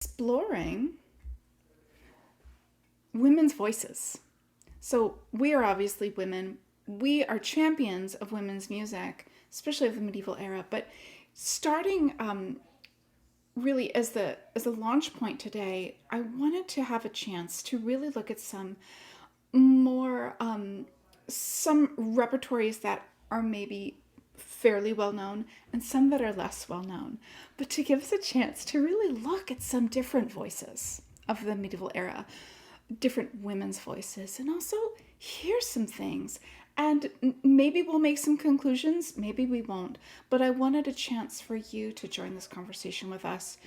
exploring women's voices. So we are obviously women. We are champions of women's music, especially of the medieval era. But starting really as the launch point today, I wanted to have a chance to really look at some more some repertories that are maybe fairly well known and some that are less well known, but to give us a chance to really look at some different voices of the medieval era, different women's voices, and also hear some things. And maybe we'll make some conclusions, maybe we won't, but I wanted a chance for you to join this conversation with us,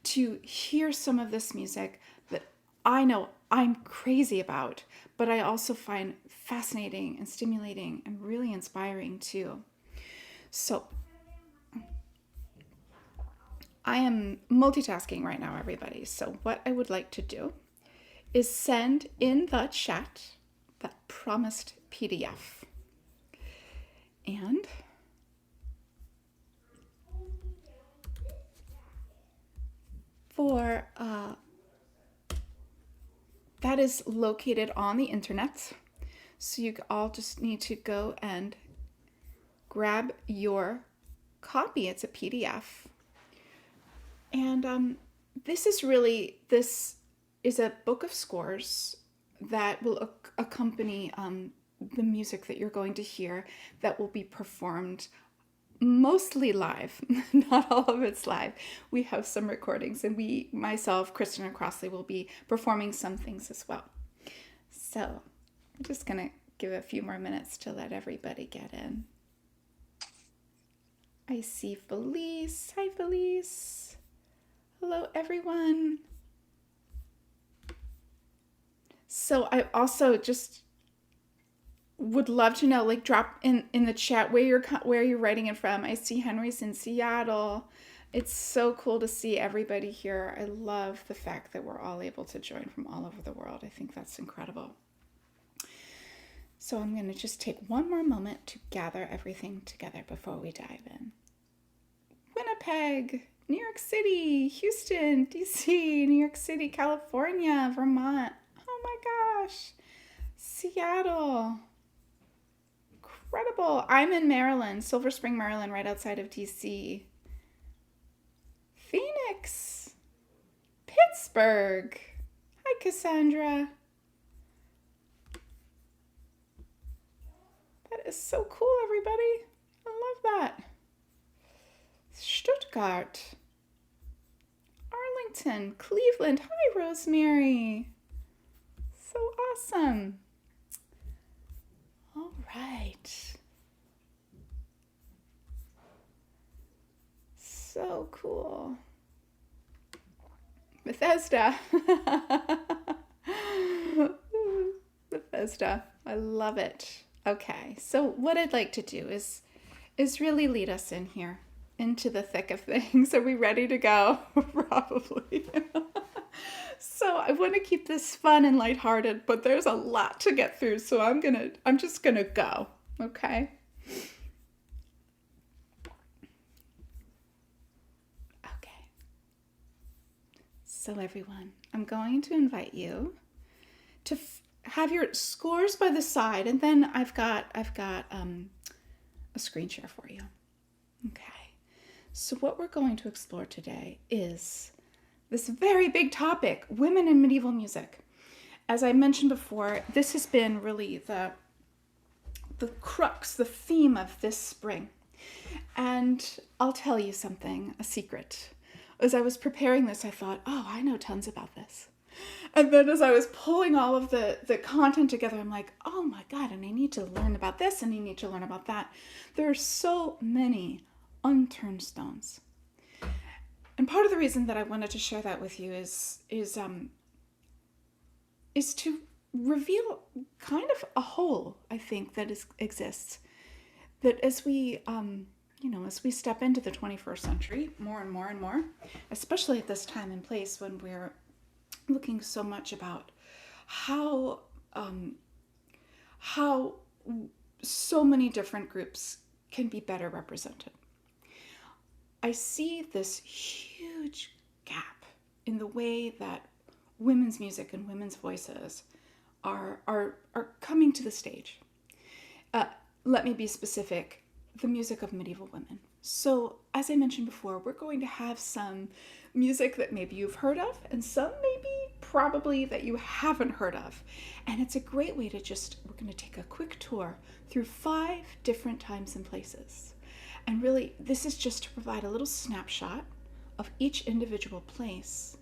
to hear some of this music that I know I'm crazy about, but I also find fascinating and stimulating and really inspiring too. So I am multitasking right now, everybody. So what I would like to do is send in the chat that promised PDF. And for that is located on the internet. So you all just need to go and grab your copy. It's a PDF. And this is a book of scores that will accompany the music that you're going to hear, that will be performed mostly live. Not all of it's live. We have some recordings, and myself, Kristen, and Crossley will be performing some things as well. So I'm just going to give a few more minutes to let everybody get in. I see Felice. Hi, Felice. Hello, everyone. So I also just would love to know, like, drop in the chat where you're writing it from. I see Henry's in Seattle. It's so cool to see everybody here. I love the fact that we're all able to join from all over the world. I think that's incredible. So I'm going to just take one more moment to gather everything together before we dive in. Winnipeg, New York City, Houston, DC, New York City, California, Vermont. Oh my gosh. Seattle. Incredible. I'm in Maryland, Silver Spring, Maryland, right outside of DC. Phoenix. Pittsburgh. Hi, Cassandra. That is so cool, everybody. I love that. Stuttgart. Arlington. Cleveland. Hi, Rosemary. So awesome. All right. So cool. Bethesda. Bethesda. I love it. Okay, so what I'd like to do is really lead us in here into the thick of things. Are we ready to go? Probably. So I want to keep this fun and lighthearted, but there's a lot to get through, so I'm just gonna go. Okay. Okay. So everyone, I'm going to invite you to have your scores by the side, and then I've got a screen share for you. Okay. So what we're going to explore today is this very big topic, women in medieval music. As I mentioned before, this has been really the crux, the theme of this spring. And I'll tell you something, a secret. As I was preparing this, I thought, oh, I know tons about this. And then as I was pulling all of the content together, I'm like, oh my God, and I need to learn about this, and I need to learn about that. There are so many unturned stones. And part of the reason that I wanted to share that with you is to reveal kind of a hole, I think, that exists. That as we, as we step into the 21st century, more and more and more, especially at this time and place when we're looking so much about how so many different groups can be better represented. I see this huge gap in the way that women's music and women's voices are coming to the stage. Let me be specific, the music of medieval women. So, as I mentioned before, we're going to have some music that maybe you've heard of and some maybe probably that you haven't heard of. And it's a great way to we're going to take a quick tour through 5 different times and places. And really, this is just to provide a little snapshot of each individual place,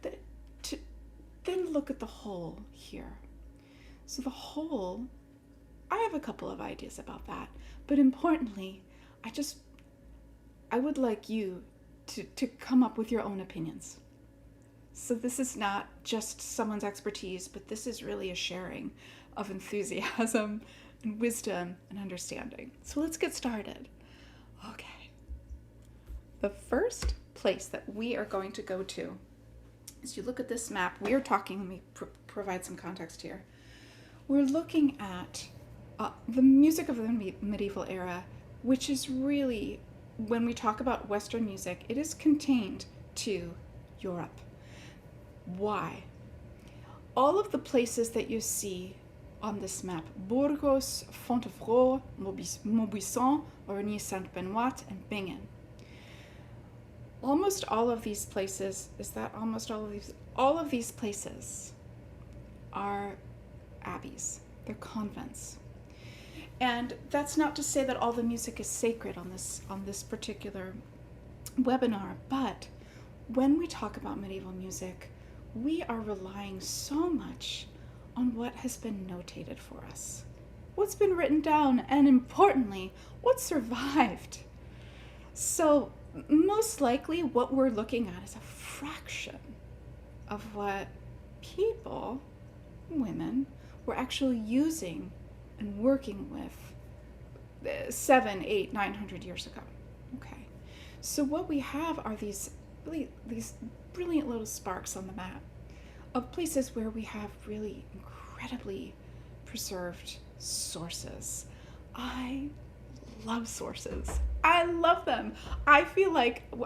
but to then look at the whole here. So the whole, I have a couple of ideas about that, but importantly, I would like you to come up with your own opinions. So this is not just someone's expertise, but this is really a sharing of enthusiasm and wisdom and understanding. So let's get started. Okay. The first place that we are going to go to, as you look at this map, we are talking, let me provide some context here. We're looking at the music of the medieval era, which is really, when we talk about Western music, it is contained to Europe. Why? All of the places that you see on this map, Burgos, Fontevraud, Maubuisson, Origny-Saint-Benoît, and Bingen. Almost all of these places, all of these places are abbeys, they're convents. And that's not to say that all the music is sacred on this particular webinar, but when we talk about medieval music, we are relying so much on what has been notated for us, what's been written down, and importantly, what survived. So most likely what we're looking at is a fraction of what people, women, were actually using and working with 700, 800, 900 years ago. Okay, so what we have are these brilliant little sparks on the map of places where we have really incredibly preserved sources. I love sources. I love them. I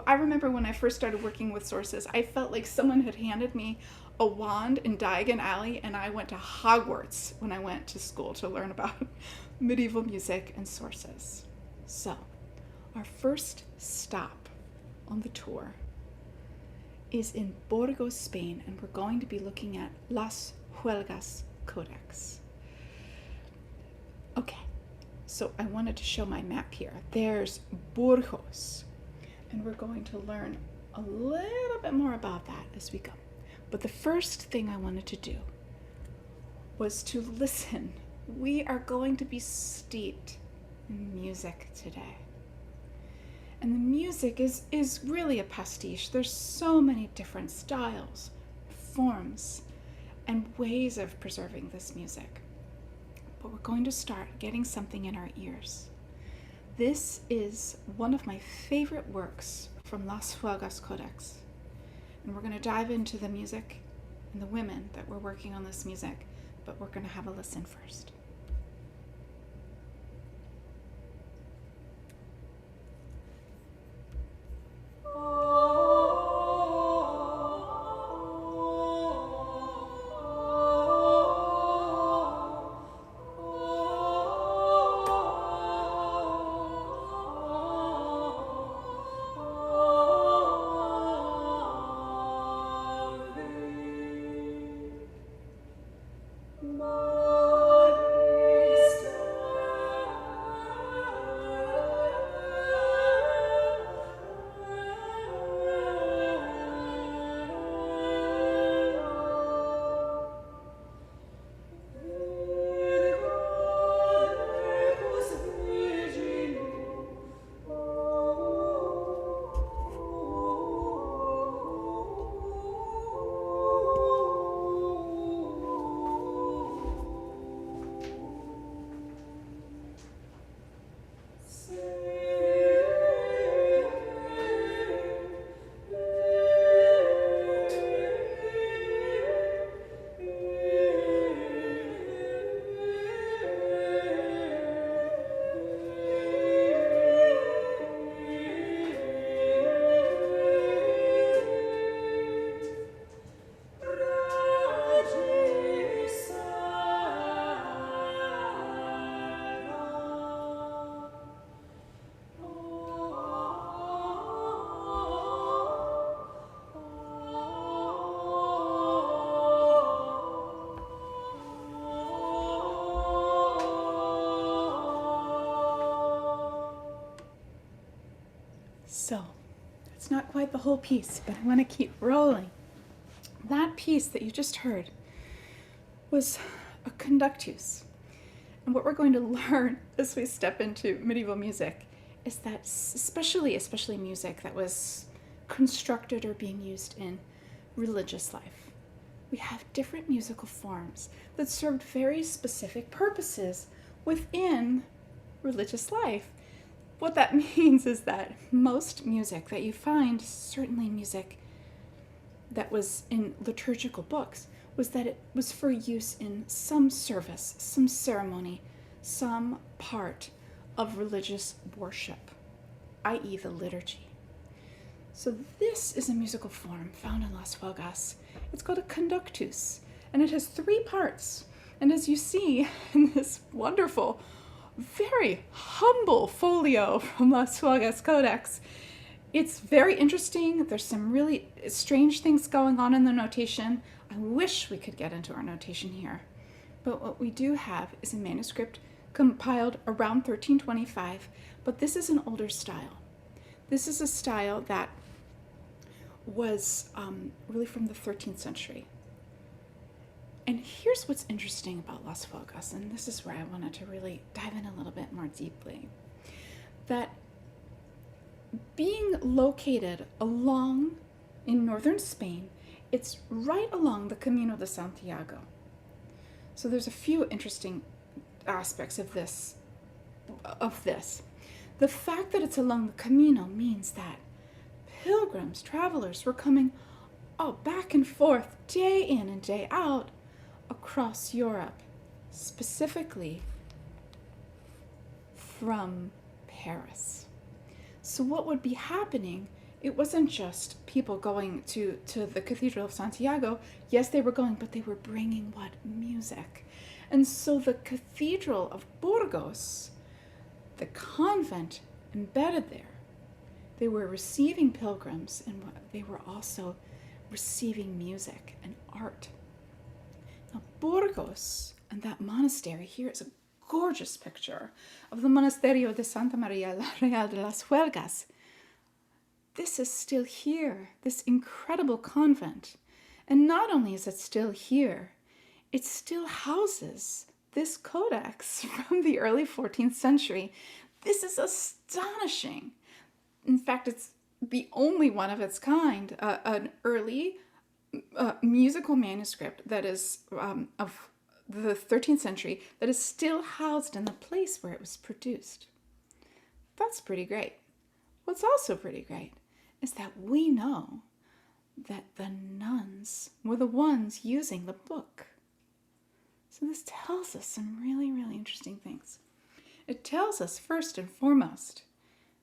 remember when I first started working with sources, I felt like someone had handed me a wand in Diagon Alley, and I went to Hogwarts when I went to school to learn about medieval music and sources. So, our first stop on the tour is in Burgos, Spain, and we're going to be looking at Las Huelgas Codex. Okay, so I wanted to show my map here. There's Burgos, and we're going to learn a little bit more about that as we go. But the first thing I wanted to do was to listen. We are going to be steeped in music today. And the music is really a pastiche. There's so many different styles, forms, and ways of preserving this music. But we're going to start getting something in our ears. This is one of my favorite works from Las Huelgas Codex. And we're going to dive into the music and the women that were working on this music, but we're going to have a listen first. Lord. It's not quite the whole piece, but I want to keep rolling. That piece that you just heard was a conductus. And what we're going to learn as we step into medieval music is that especially music that was constructed or being used in religious life, we have different musical forms that served very specific purposes within religious life. What that means is that most music that you find, certainly music that was in liturgical books, was that it was for use in some service, some ceremony, some part of religious worship, i.e. the liturgy. So this is a musical form found in Las Huelgas. It's called a conductus, and it has 3 parts. And as you see in this wonderful, very humble folio from Las Huelgas Codex, it's very interesting. There's some really strange things going on in the notation. I wish we could get into our notation here. But what we do have is a manuscript compiled around 1325, but this is an older style. This is a style that was really from the 13th century. And here's what's interesting about Las Huelgas, and this is where I wanted to really dive in a little bit more deeply, that being located along in northern Spain, it's right along the Camino de Santiago. So there's a few interesting aspects of this. The fact that it's along the Camino means that pilgrims, travelers were coming back and forth day in and day out across Europe, specifically from Paris. So what would be happening, it wasn't just people going to the Cathedral of Santiago. Yes, they were going, but they were bringing what? Music. And so the Cathedral of Burgos, the convent embedded there, they were receiving pilgrims, and they were also receiving music and art. Now, Burgos and that monastery here is a gorgeous picture of the Monasterio de Santa Maria la Real de las Huelgas. This is still here, this incredible convent. And not only is it still here, it still houses this codex from the early 14th century. This is astonishing. In fact, it's the only one of its kind, an early musical manuscript that is of the 13th century that is still housed in the place where it was produced. That's pretty great. What's also pretty great is that we know that the nuns were the ones using the book. So this tells us some really, really interesting things. It tells us first and foremost,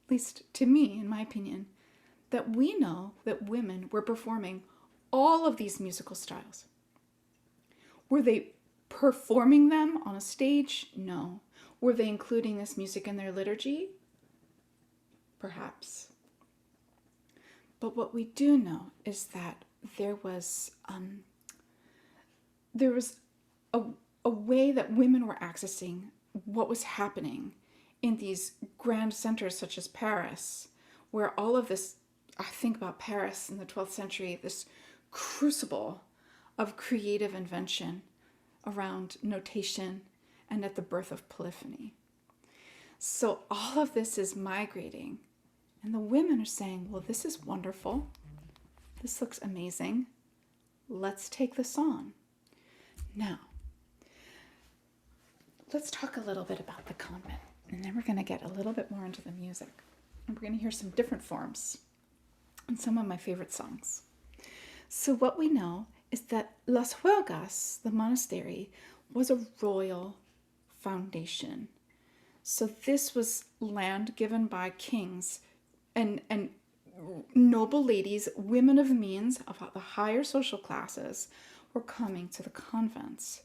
at least to me, in my opinion, that we know that women were performing all of these musical styles. Were they performing them on a stage? No. Were they including this music in their liturgy? Perhaps. But what we do know is that there was a way that women were accessing what was happening in these grand centers such as Paris, where all of this, I think about Paris in the 12th century, this crucible of creative invention around notation and at the birth of polyphony. So all of this is migrating, and the women are saying, well, this is wonderful. This looks amazing. Let's take this on. Now, let's talk a little bit about the convent, and then we're going to get a little bit more into the music. And we're going to hear some different forms and some of my favorite songs. So what we know is that Las Huelgas, the monastery, was a royal foundation. So this was land given by kings and noble ladies, women of means, of the higher social classes, were coming to the convents.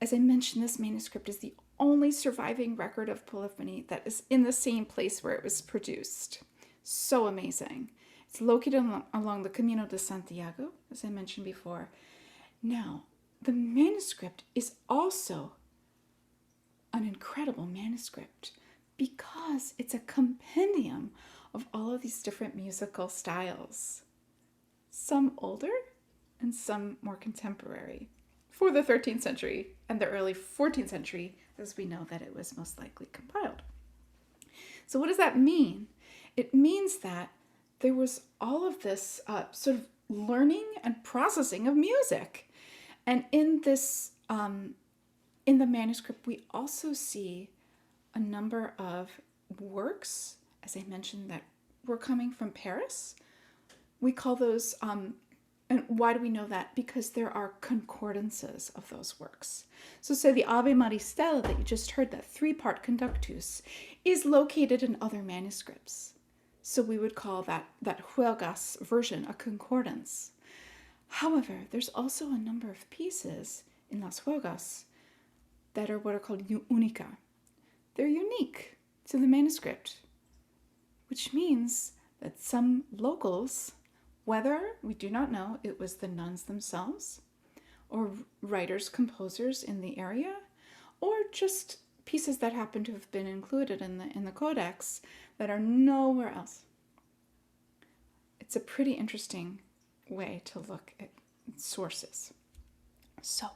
As I mentioned, this manuscript is the only surviving record of polyphony that is in the same place where it was produced. So amazing. It's located along the Camino de Santiago, as I mentioned before. Now, the manuscript is also an incredible manuscript because it's a compendium of all of these different musical styles, some older and some more contemporary, for the 13th century and the early 14th century, as we know that it was most likely compiled. So what does that mean? It means that there was all of this sort of learning and processing of music. And in this, in the manuscript, we also see a number of works, as I mentioned, that were coming from Paris. We call those, and why do we know that? Because there are concordances of those works. So say the Ave Maristelle that you just heard, that 3-part conductus, is located in other manuscripts. So we would call that Huelgas version a concordance. However, there's also a number of pieces in Las Huelgas that are what are called única. They're unique to the manuscript, which means that some locals, whether, we do not know, it was the nuns themselves, or writers, composers in the area, or just pieces that happen to have been included in the codex that are nowhere else. It's a pretty interesting way to look at sources. So,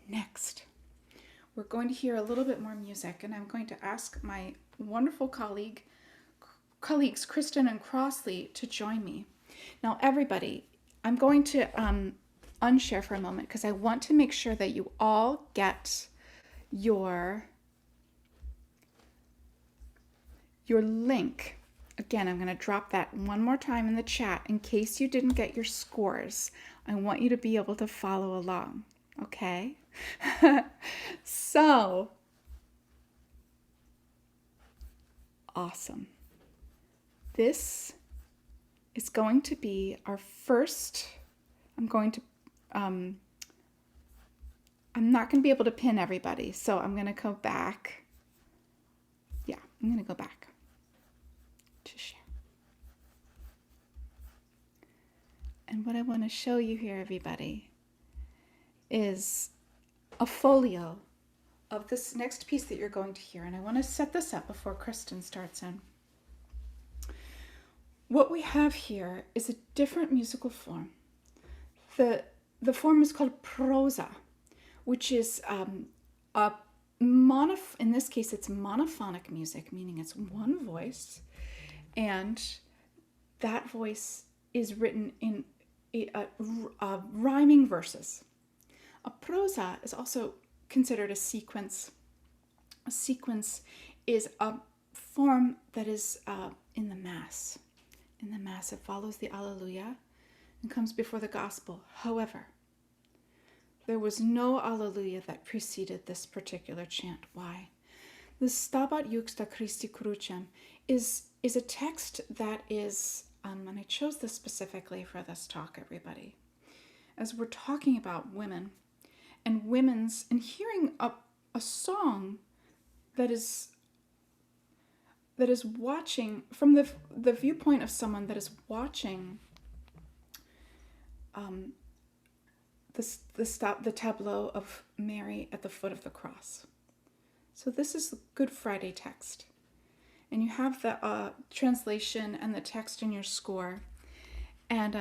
next, we're going to hear a little bit more music, and I'm going to ask my wonderful colleagues Kristen and Crossley to join me. Now, everybody, I'm going to unshare for a moment because I want to make sure that you all get your link. Again, I'm going to drop that one more time in the chat in case you didn't get your scores. I want you to be able to follow along, okay? So, awesome. This is going to be our first, I'm not going to be able to pin everybody, so I'm going to go back. Yeah, I'm going to go back to share. And what I want to show you here, everybody, is a folio of this next piece that you're going to hear. And I want to set this up before Kristen starts in. What we have here is a different musical form. The form is called prosa, which is in this case, it's monophonic music, meaning it's one voice, and that voice is written in rhyming verses. A prosa is also considered a sequence. A sequence is a form that is in the Mass. In the Mass, it follows the Alleluia and comes before the Gospel. However, there was no Alleluia that preceded this particular chant. Why? The Stabat Juxta Christi Crucem is a text that is, and I chose this specifically for this talk, everybody, as we're talking about women and hearing a song that is watching from the viewpoint of someone that is watching the tableau of Mary at the foot of the cross. So this is the Good Friday text. And you have the translation and the text in your score. And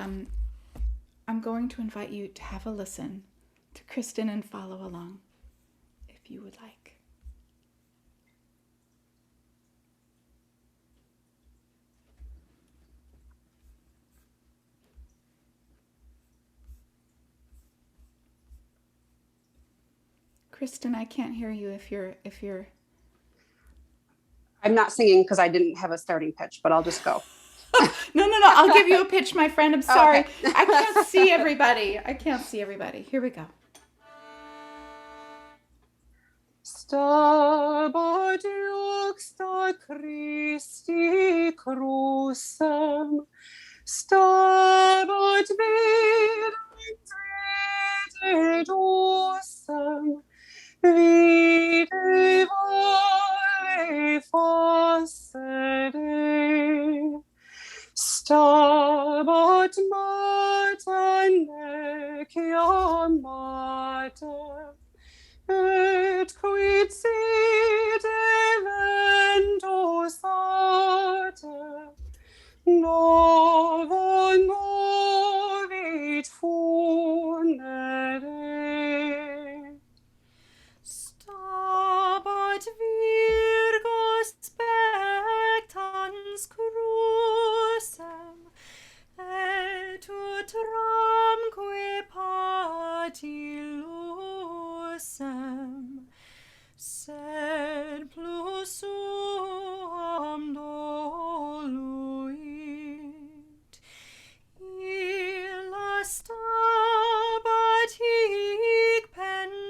I'm going to invite you to have a listen to Kristen and follow along, if you would like. Kristen, I can't hear you if you're. I'm not singing because I didn't have a starting pitch, but I'll just go. No. I'll give you a pitch, my friend. I'm sorry. Okay. I can't see everybody. Here we go. Stabat juxta Christi crucem, stabat videm dusem, vide vole facere, stabat mater necia mater, et quid sit eventus ater, illusem, sed plus suam doluit. Illa stabat hic pendebat,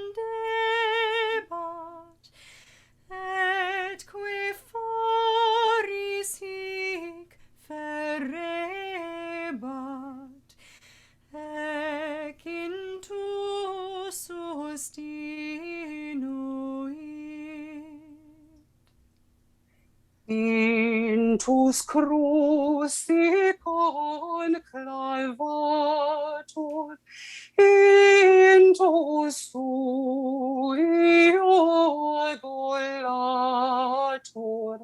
et qui foris hic ferebat, ec intus sustinuit. Intus cruci conclavatur, intus sui orgulatur,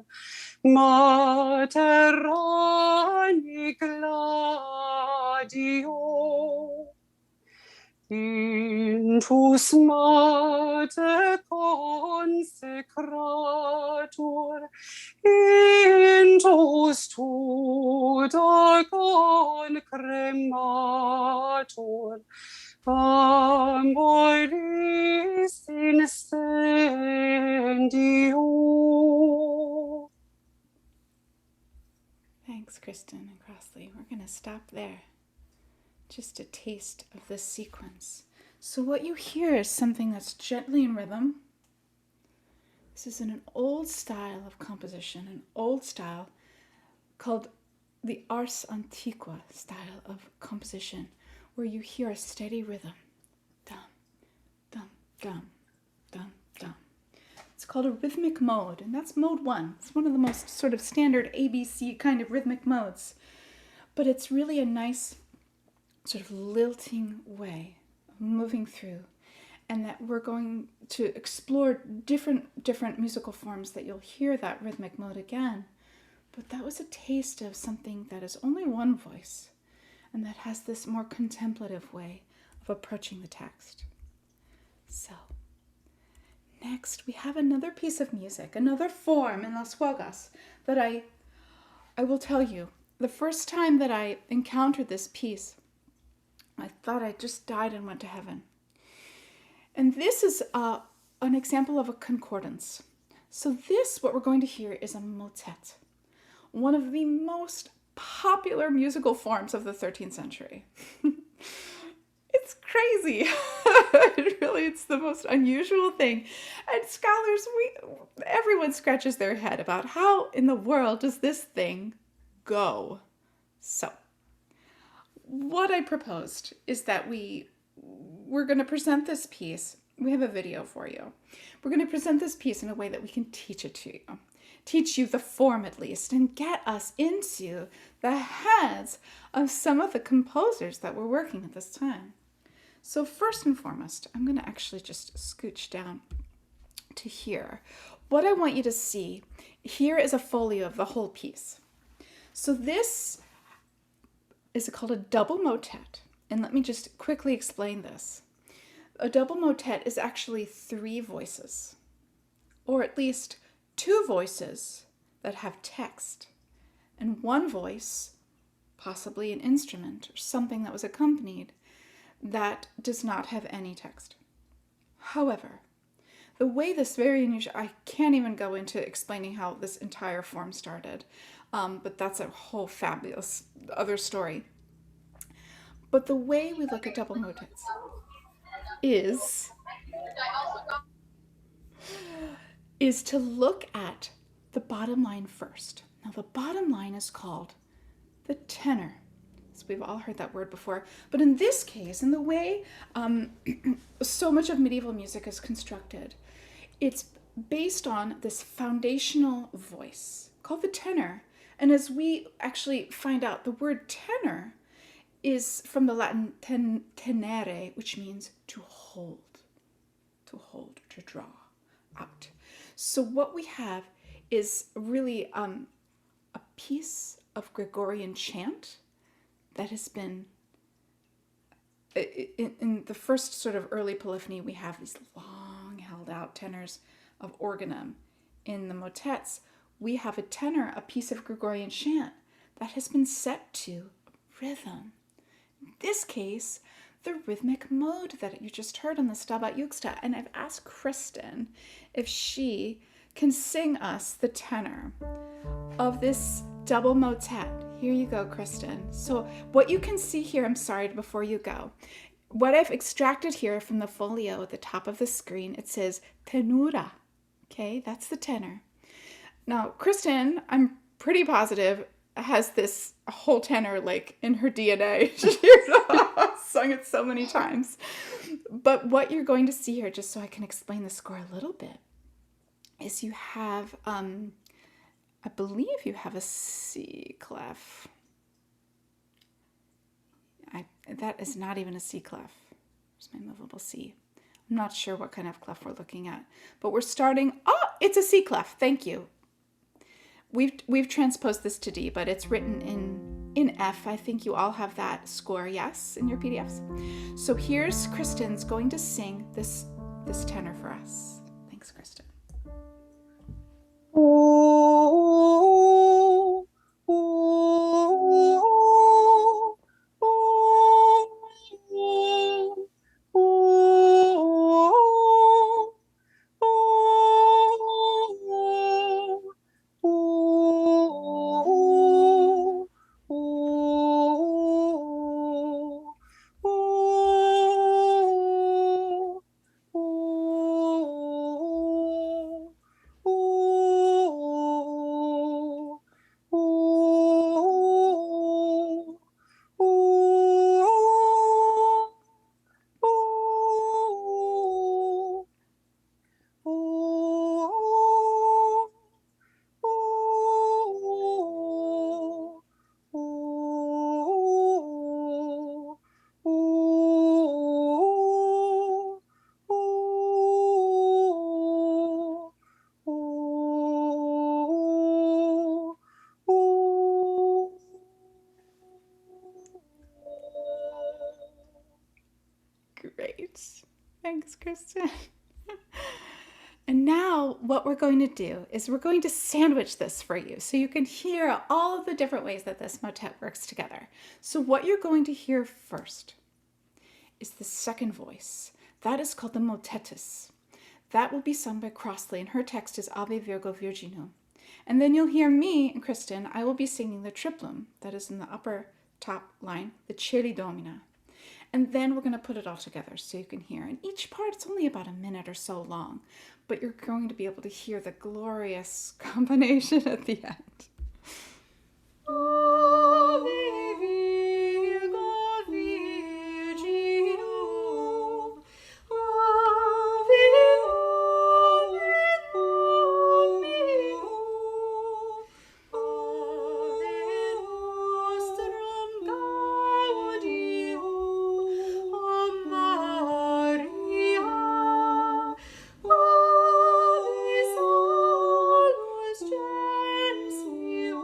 mater rani gladio. Intus mater consecratur, intus tutor concrematur, amoris incendio. Thanks, Kristen and Crossley. We're going to stop there. Just a taste of this sequence. So what you hear is something that's gently in rhythm. This is in an old style of composition, an old style called the Ars Antiqua style of composition, where you hear a steady rhythm. Dum, dum, dum, dum, dum. It's called a rhythmic mode, and that's mode 1. It's one of the most sort of standard ABC kind of rhythmic modes. But it's really a nice sort of lilting way of moving through, and that we're going to explore different musical forms that you'll hear that rhythmic mode again. But that was a taste of something that is only one voice, and that has this more contemplative way of approaching the text. So, next we have another piece of music, another form in Las Huelgas that I will tell you, the first time that I encountered this piece, I thought I just died and went to heaven. And this is an example of a concordance. So this, what we're going to hear, is a motet, one of the most popular musical forms of the 13th century. It's crazy. It's the most unusual thing. And scholars, everyone scratches their head about how in the world does this thing go. So, what I proposed is that we're going to present this piece. We have a video for you. We're going to present this piece in a way that we can teach it to you. Teach you the form at least, and get us into the heads of some of the composers that were working at this time. So first and foremost, I'm going to actually just scooch down to here. What I want you to see here is a folio of the whole piece. So this is called a double motet. And let me just quickly explain this. A double motet is actually 3 voices, or at least 2 voices that have text, and 1 voice, possibly an instrument or something that was accompanied, that does not have any text. However, the way this very unusual, I can't even go into explaining how this entire form started, but that's a whole fabulous other story. But the way we look at double motets is to look at the bottom line first. Now the bottom line is called the tenor. So we've all heard that word before. But in this case, in the way so much of medieval music is constructed, it's based on this foundational voice called the tenor. And as we actually find out, the word tenor is from the Latin tenere, which means to hold, to draw out. So what we have is really a piece of Gregorian chant that has been, in the first sort of early polyphony, we have these long held out tenors of organum. In the motets, we have a tenor, a piece of Gregorian chant that has been set to rhythm. In this case, the rhythmic mode that you just heard on the Stabat Juxta. And I've asked Kristen if she can sing us the tenor of this double motet. Here you go, Kristen. So what you can see here, I'm sorry, before you go, what I've extracted here from the folio at the top of the screen, it says tenura. Okay, that's the tenor. Now, Kristen, I'm pretty positive, has this whole tenor like in her DNA. She's sung it so many times. But what you're going to see here, just so I can explain the score a little bit, is you have, I believe you have a C clef. That is not even a C clef. There's my movable C. I'm not sure what kind of clef we're looking at, but we're starting. Oh, it's a C clef. Thank you. We've transposed this to D, but it's written in F. I think you all have that score, yes, in your PDFs. So here's Kristen's going to sing this tenor for us. Thanks, Kristen. Great. Thanks, Kristen. And now what we're going to do is we're going to sandwich this for you so you can hear all of the different ways that this motet works together. So what you're going to hear first is the second voice. That is called the motetus. That will be sung by Crossley, and her text is Ave Virgo Virginum. And then you'll hear me and Kristen. I will be singing the triplum. That is in the upper top line, the Celi Domina. And then we're going to put it all together so you can hear. And each part, it's only about a minute or so long, but you're going to be able to hear the glorious combination at the end. Ave Virgo Virginum, Ave Omnium, Ave nostrum gaudium, O Maria, Ave salus gentium,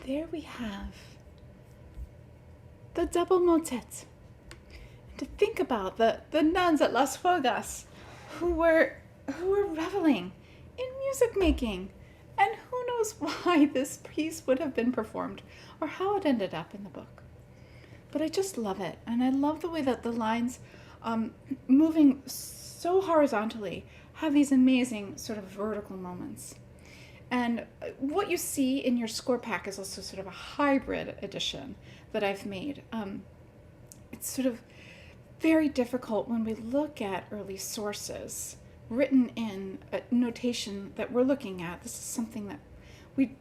there we have the double motet. And to think about the nuns at Las Fuegas who were reveling in music making, and who knows why this piece would have been performed or how it ended up in the book. But I just love it, and I love the way that the lines moving so horizontally have these amazing sort of vertical moments. And what you see in your score pack is also sort of a hybrid edition that I've made. It's sort of very difficult when we look at early sources written in a notation that we're looking at. This is something that we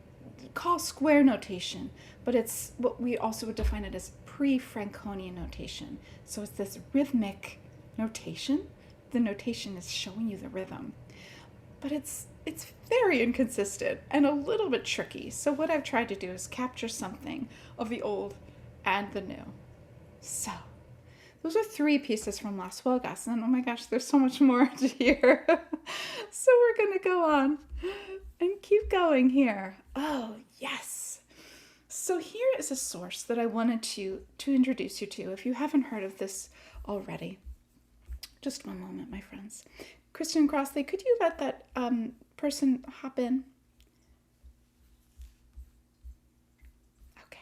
call square notation, but it's what we also would define it as pre-Franconian notation. So it's this rhythmic notation. The notation is showing you the rhythm, but it's very inconsistent and a little bit tricky. So what I've tried to do is capture something of the old and the new. So those are 3 pieces from Las Huelgas, and oh my gosh, there's so much more to hear. So we're gonna go on and keep going here. Oh yes. So here is a source that I wanted to introduce you to if you haven't heard of this already. Just one moment, my friends. Kristen Crossley, could you let that person hop in? Okay.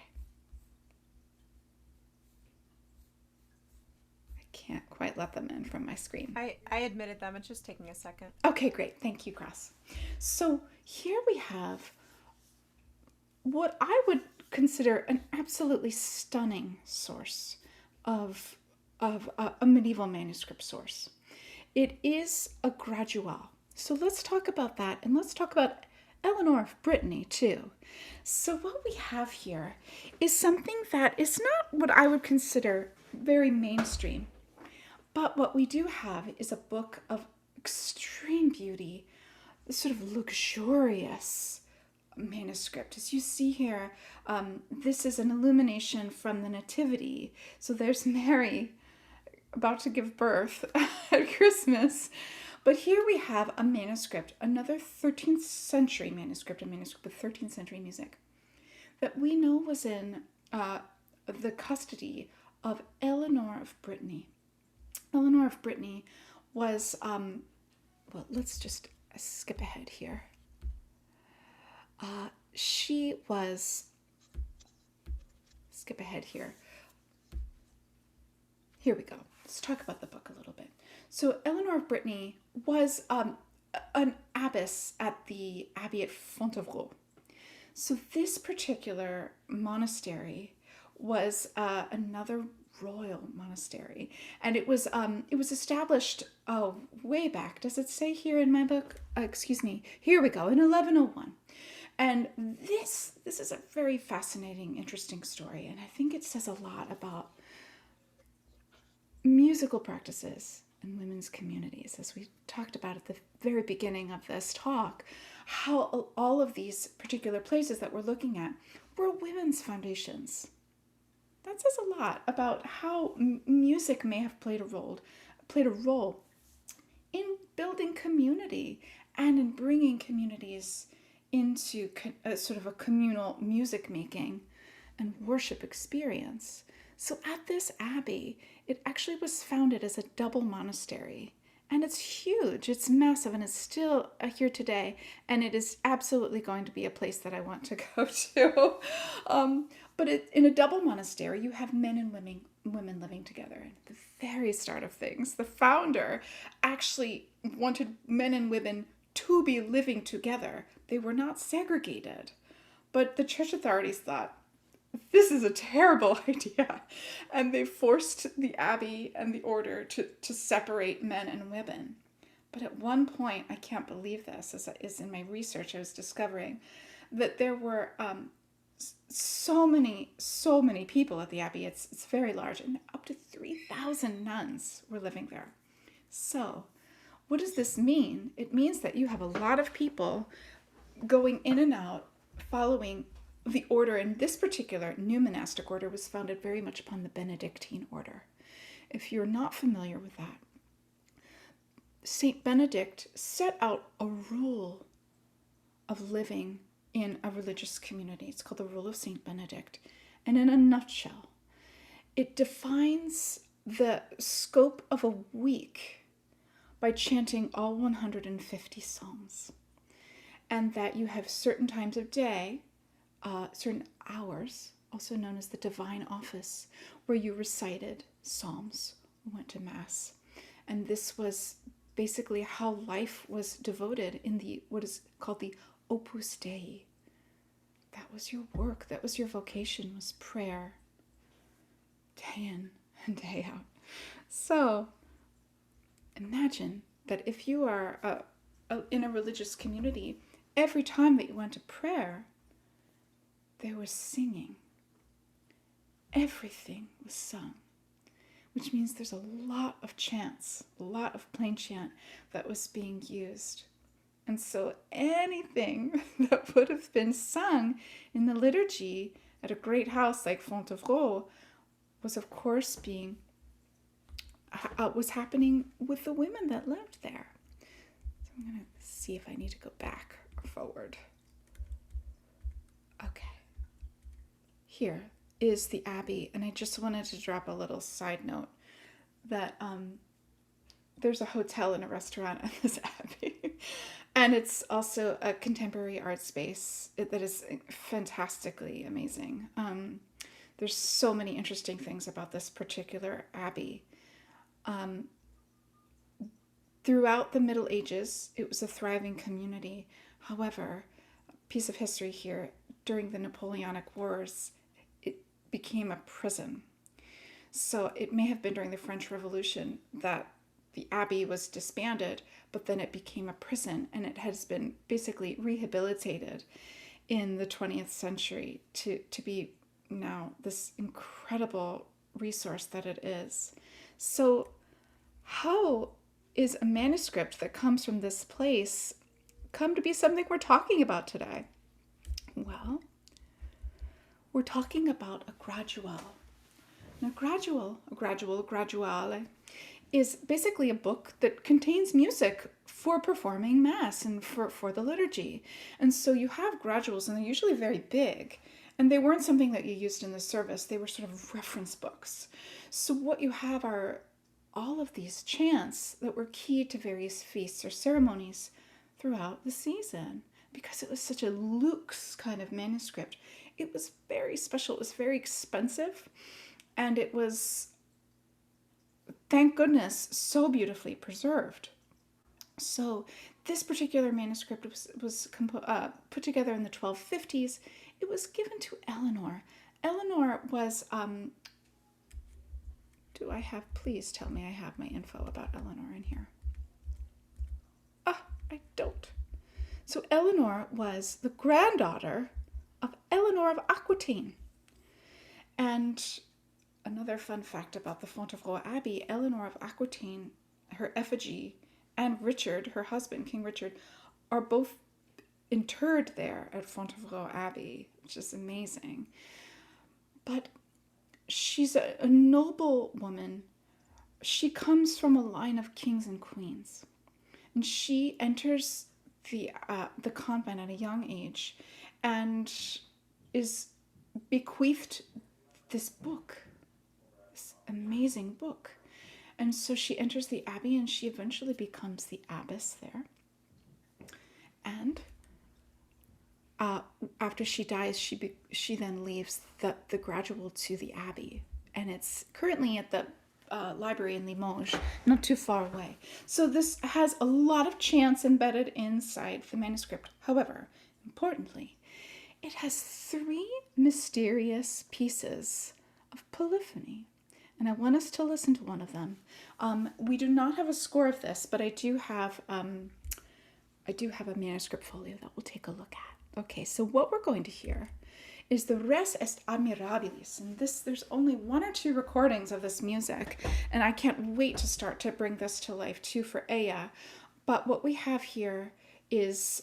I can't quite let them in from my screen. I admitted them. It's just taking a second. Okay, great. Thank you, Cross. So here we have what I would consider an absolutely stunning source of a medieval manuscript source. It is a gradual. So let's talk about that, and let's talk about Eleanor of Brittany too. So what we have here is something that is not what I would consider very mainstream, but what we do have is a book of extreme beauty, sort of luxurious manuscript. As you see here, this is an illumination from the Nativity. So there's Mary about to give birth at Christmas. But here we have a manuscript, another 13th century manuscript, a manuscript with 13th century music, that we know was in the custody of Eleanor of Brittany. Eleanor of Brittany was, well, let's just skip ahead here. Skip ahead here. Here we go. Let's talk about the book a little bit. So Eleanor of Brittany was an abbess at the abbey at Fontevraud. So this particular monastery was another royal monastery, and it was established way back. Does it say here in my book? Excuse me. Here we go, in 1101. And this is a very fascinating, interesting story, and I think it says a lot about musical practices in women's communities. As we talked about at the very beginning of this talk, how all of these particular places that we're looking at were women's foundations. That says a lot about how music may have played a role in building community and in bringing communities into sort of a communal music making and worship experience. So at this abbey, it actually was founded as a double monastery, and it's huge, it's massive, and it's still here today, and it is absolutely going to be a place that I want to go to. But in a double monastery, you have men and women living together. And at the very start of things, the founder actually wanted men and women to be living together. They were not segregated. But the church authorities thought, this is a terrible idea. And they forced the abbey and the order to separate men and women. But at one point, I can't believe this, as in my research I was discovering, that there were so many people at the abbey. It's very large, and up to 3,000 nuns were living there. So what does this mean? It means that you have a lot of people going in and out, following the order. And this particular new monastic order was founded very much upon the Benedictine order. If you're not familiar with that, Saint Benedict set out a rule of living in a religious community. It's called the Rule of Saint Benedict. And in a nutshell, it defines the scope of a week by chanting all 150 psalms. And that you have certain times of day, certain hours, also known as the divine office, where you recited psalms or went to mass. And this was basically how life was devoted in the what is called the Opus Dei. That was your work, that was your vocation, was prayer, day in and day out. So imagine that if you are in a religious community, every time that you went to prayer, there was singing. Everything was sung, which means there's a lot of chants, a lot of plain chant that was being used. And so anything that would have been sung in the liturgy at a great house like Fontevraud was, of course, was happening with the women that lived there. So I'm going to see if I need to go back or forward. Okay. Here is the Abbey, and I just wanted to drop a little side note that there's a hotel and a restaurant at this Abbey, and it's also a contemporary art space that is fantastically amazing. There's so many interesting things about this particular Abbey. Throughout the Middle Ages, it was a thriving community. However, a piece of history here, during the Napoleonic Wars, it became a prison. So it may have been during the French Revolution that the Abbey was disbanded, but then it became a prison, and it has been basically rehabilitated in the 20th century to be now this incredible resource that it is. So how is a manuscript that comes from this place come to be something we're talking about today? Well, we're talking about a graduale. Now, graduale, is basically a book that contains music for performing Mass and for the liturgy. And so you have graduals, and they're usually very big. And they weren't something that you used in the service. They were sort of reference books. So what you have are all of these chants that were key to various feasts or ceremonies throughout the season, because it was such a luxe kind of manuscript. It was very special. It was very expensive, and it was, thank goodness, so beautifully preserved. So this particular manuscript was put together in the 1250s. It was given to Eleanor. Eleanor was, please tell me I have my info about Eleanor in here. I don't. So Eleanor was the granddaughter of Eleanor of Aquitaine. And another fun fact about the Fontevraud Abbey, Eleanor of Aquitaine, her effigy, and Richard, her husband, King Richard, are both interred there at Fontevraud Abbey, which is amazing. But she's a noble woman. She comes from a line of kings and queens. And she enters the convent at a young age and is bequeathed this book, this amazing book. And so she enters the abbey, and she eventually becomes the abbess there. And after she dies, she then leaves the gradual to the abbey, and it's currently at the library in Limoges, not too far away. So this has a lot of chants embedded inside the manuscript. However, importantly, it has 3 mysterious pieces of polyphony, and I want us to listen to one of them. We do not have a score of this, but I do have a manuscript folio that we'll take a look at. Okay, so what we're going to hear is the Res est Admirabilis, and there's only 1 or 2 recordings of this music, and I can't wait to start to bring this to life too for EH-yah. But what we have here is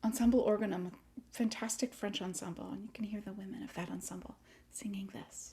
Ensemble Organum, a fantastic French ensemble, and you can hear the women of that ensemble singing this.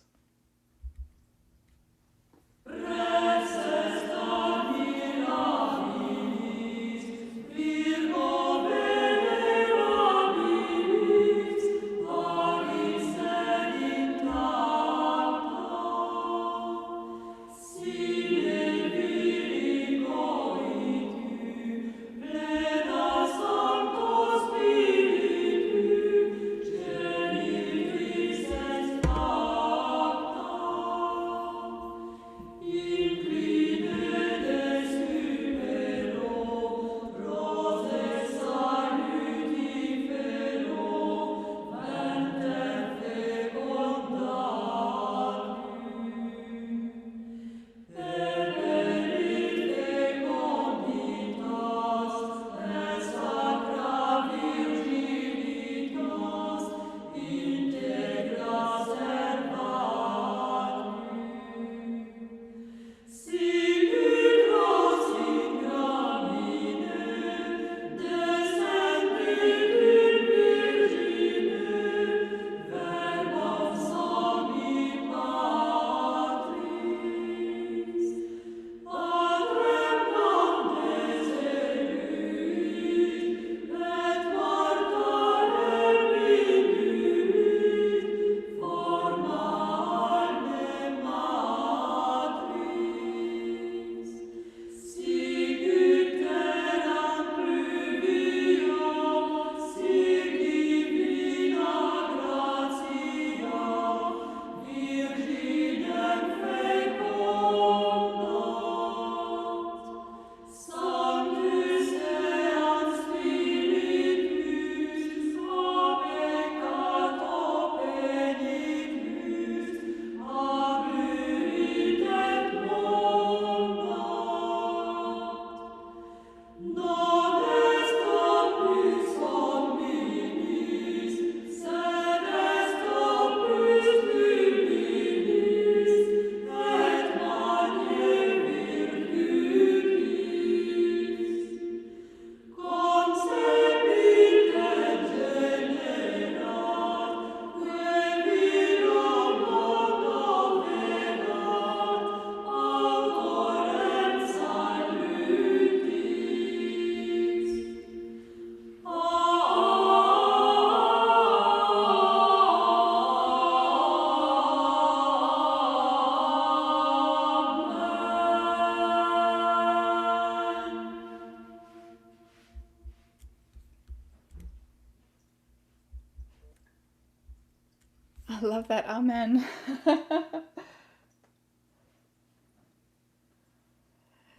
love that. Amen.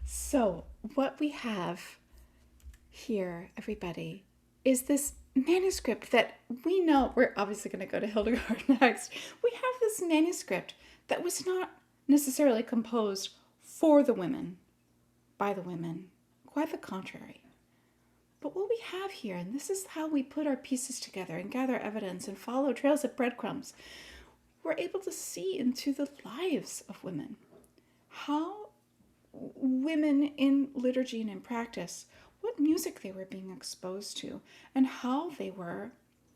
So, what we have here, everybody, is this manuscript that we know. We're obviously going to go to Hildegard next. We have this manuscript that was not necessarily composed for the women, by the women. Quite the contrary. But what we have here, and this is how we put our pieces together and gather evidence and follow trails of breadcrumbs, we're able to see into the lives of women. How women in liturgy and in practice, what music they were being exposed to, and how they were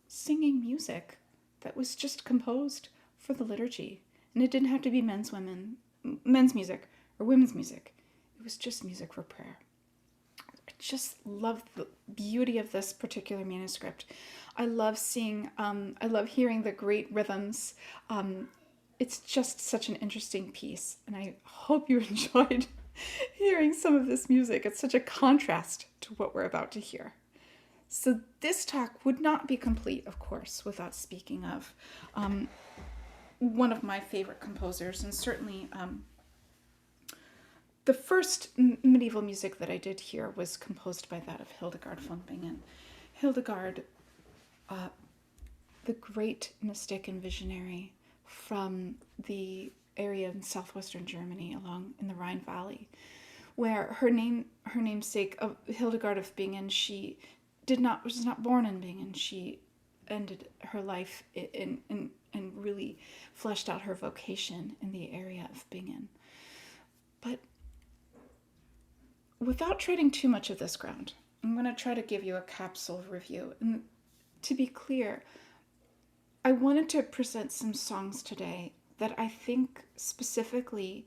singing music that was just composed for the liturgy. And it didn't have to be men's music or women's music. It was just music for prayer. I just love the beauty of this particular manuscript. I love hearing the great rhythms. It's just such an interesting piece, and I hope you enjoyed hearing some of this music. It's such a contrast to what we're about to hear. So this talk would not be complete, of course, without speaking of one of my favorite composers, and certainly the first medieval music that I did hear was composed by that of Hildegard von Bingen. Hildegard, the great mystic and visionary from the area in southwestern Germany along in the Rhine Valley, where her namesake of Hildegard of Bingen, was not born in Bingen. She ended her life and really fleshed out her vocation in the area of Bingen. But without treading too much of this ground, I'm going to try to give you a capsule review. And to be clear, I wanted to present some songs today that I think specifically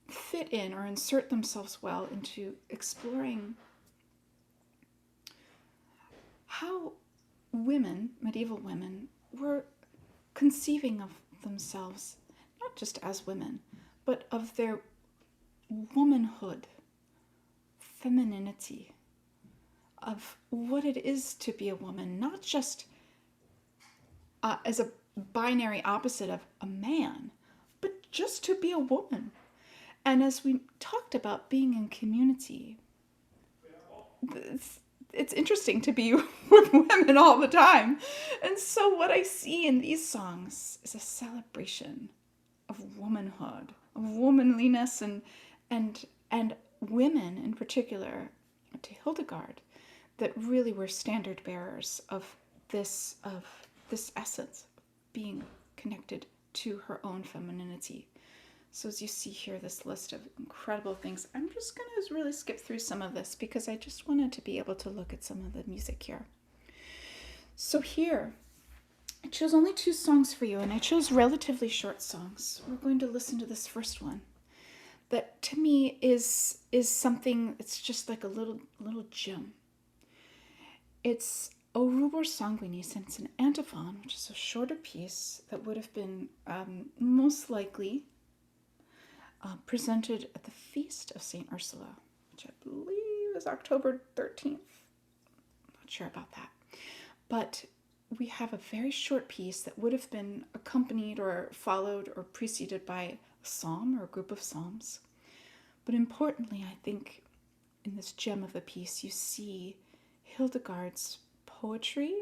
fit in or insert themselves well into exploring how women, medieval women, were conceiving of themselves, not just as women, but of their womanhood, femininity, of what it is to be a woman, not just as a binary opposite of a man, but just to be a woman. And as we talked about being in community, it's interesting to be with women all the time. And so what I see in these songs is a celebration of womanhood, of womanliness, and women in particular, to Hildegard, that really were standard bearers of this essence of being connected to her own femininity. So as you see here, this list of incredible things, I'm just going to really skip through some of this because I just wanted to be able to look at some of the music here. So here, I chose only 2 songs for you, and I chose relatively short songs. We're going to listen to this first one that to me is something, it's just like a little gem. It's O Rubor Sanguinis, and it's an antiphon, which is a shorter piece that would have been most likely presented at the feast of St. Ursula, which I believe is October 13th. I'm not sure about that. But we have a very short piece that would have been accompanied or followed or preceded by a psalm or a group of psalms. But importantly, I think in this gem of the piece, you see Hildegard's poetry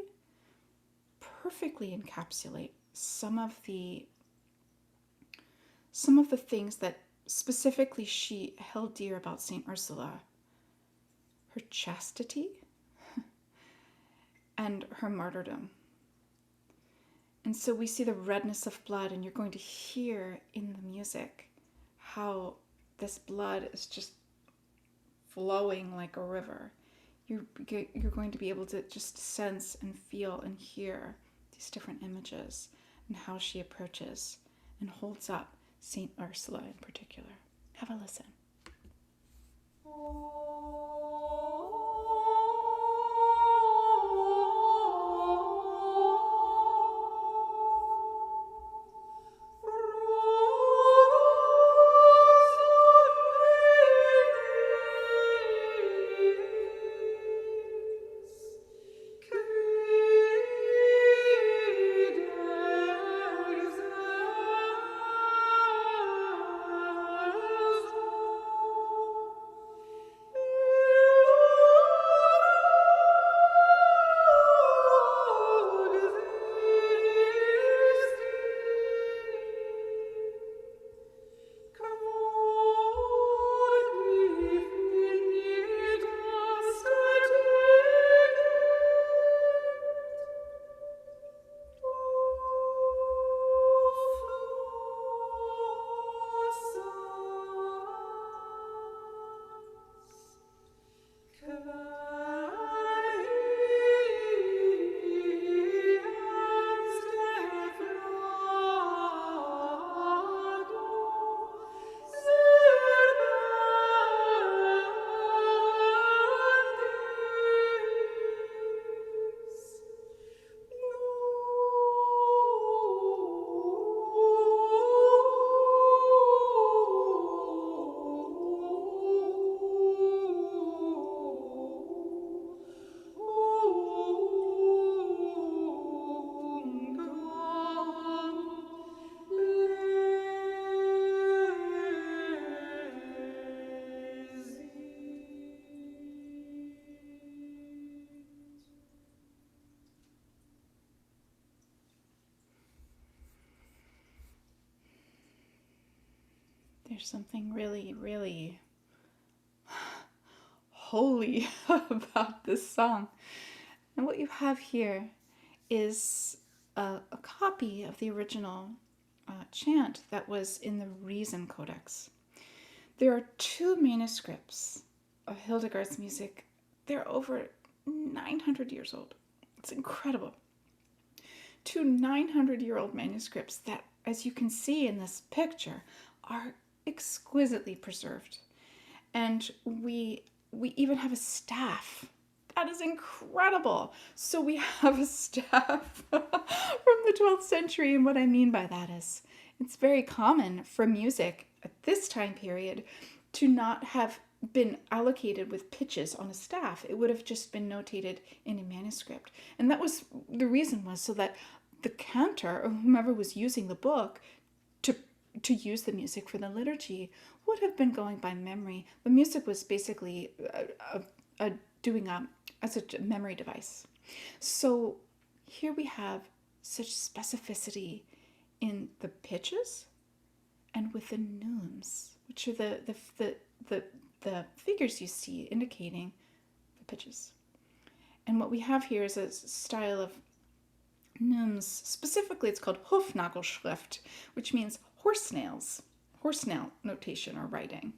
perfectly encapsulate some of the things that specifically she held dear about St. Ursula. Her chastity and her martyrdom. And so we see the redness of blood, and you're going to hear in the music how this blood is just flowing like a river. You're going to be able to just sense and feel and hear these different images and how she approaches and holds up St. Ursula in particular. Have a listen. There's something really, really holy about this song. And what you have here is a copy of the original chant that was in the Reason Codex. There are 2 manuscripts of Hildegard's music. They're over 900 years old. It's incredible. 2 900-year-old manuscripts that, as you can see in this picture, are exquisitely preserved. And we even have a staff. That is incredible. So we have a staff from the 12th century, and what I mean by that is it's very common for music at this time period to not have been allocated with pitches on a staff. It would have just been notated in a manuscript. And that was the reason, was so that the cantor or whomever was using the book to use the music for the liturgy would have been going by memory. The music was basically doing as a memory device. So here we have such specificity in the pitches and with the neumes, which are the figures you see indicating the pitches. And what we have here is a style of neumes. Specifically, it's called Hufnagelschrift, which means horse nail notation or writing.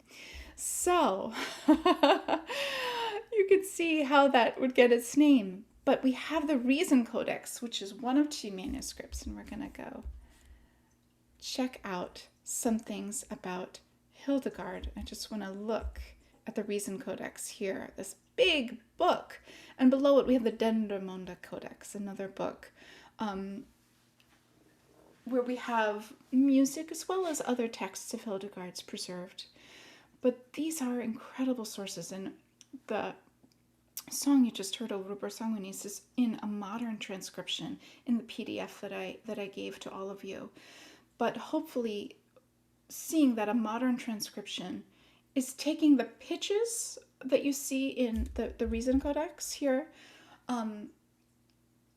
So you can see how that would get its name. But we have the Reason Codex, which is one of 2 manuscripts, and we're going to go check out some things about Hildegard. I just want to look at the Reason Codex here, this big book. And below it, we have the Dendermonde Codex, another book, where we have music as well as other texts of Hildegard's preserved. But these are incredible sources, and the song you just heard, O Ruber Sanguinis, is in a modern transcription in the PDF that I gave to all of you. But hopefully seeing that a modern transcription is taking the pitches that you see in the Reason Codex here,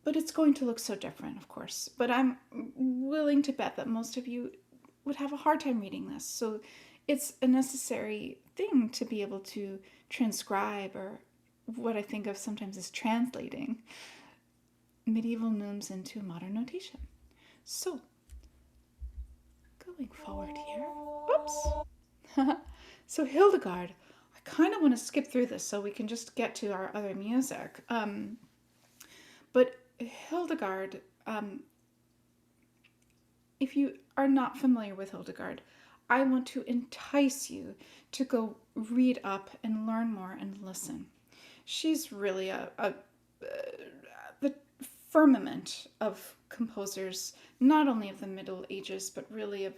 but it's going to look so different, of course. But I'm willing to bet that most of you would have a hard time reading this. So it's a necessary thing to be able to transcribe, or what I think of sometimes as translating medieval neumes into modern notation. So, going forward here. Oops. So Hildegard, I kind of want to skip through this so we can just get to our other music. But Hildegard, if you are not familiar with Hildegard, I want to entice you to go read up and learn more and listen. She's really the firmament of composers, not only of the Middle Ages, but really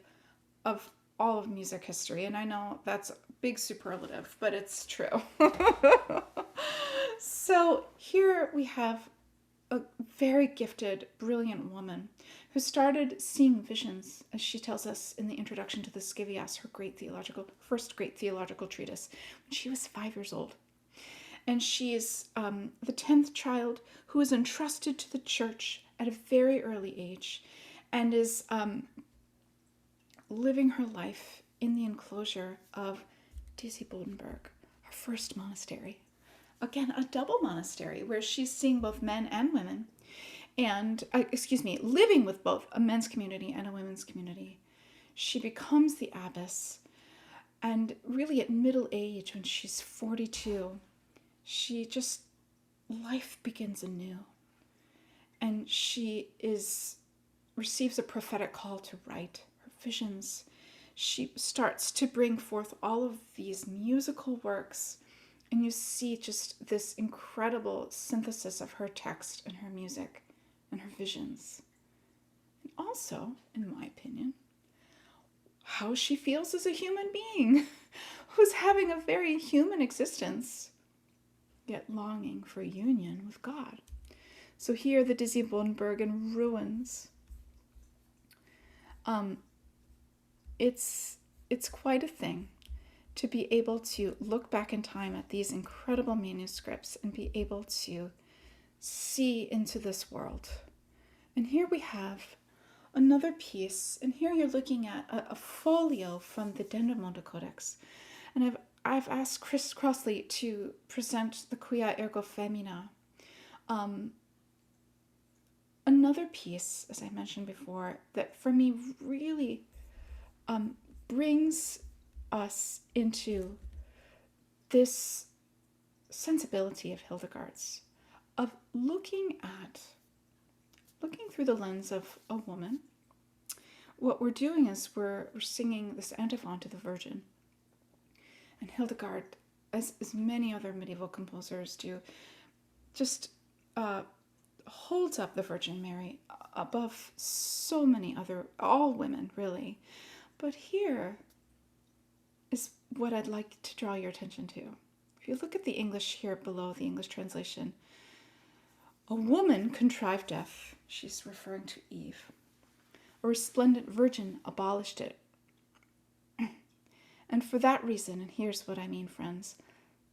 of all of music history. And I know that's a big superlative, but it's true. So here we have a very gifted, brilliant woman who started seeing visions, as she tells us in the introduction to the Scivias, her first great theological treatise, when she was 5 years old. And she is the 10th child who is entrusted to the church at a very early age, and is living her life in the enclosure of Disibodenberg, her first monastery. Again, a double monastery where she's seeing both men and women, and, living with both a men's community and a women's community. She becomes the abbess, and really at middle age, when she's 42, life begins anew. And she receives a prophetic call to write her visions. She starts to bring forth all of these musical works, and you see just this incredible synthesis of her text and her music and her visions. And also, in my opinion, how she feels as a human being who's having a very human existence, yet longing for union with God. So here, the Disibodenberg in ruins. It's quite a thing to be able to look back in time at these incredible manuscripts and be able to see into this world. And here we have another piece, and here you're looking at a folio from the Dendermonde Codex, and I've asked Chris Crossley to present the Quia Ergo Femina. Another piece, as I mentioned before, that for me really brings us into this sensibility of Hildegard's, of looking through the lens of a woman. What we're doing is we're singing this antiphon to the Virgin. And Hildegard, as many other medieval composers do, just holds up the Virgin Mary above so many other, all women really. But here is what I'd like to draw your attention to. If you look at the English here below, the English translation, a woman contrived death. She's referring to Eve. A resplendent virgin abolished it. And for that reason, and here's what I mean, friends,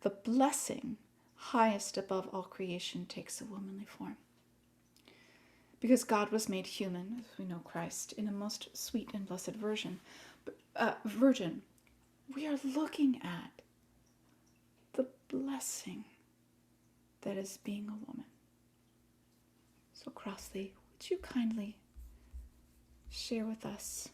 the blessing highest above all creation takes a womanly form. Because God was made human, as we know Christ, in a most sweet and blessed virgin. We are looking at the blessing that is being a woman. So Crossley, would you kindly share with us?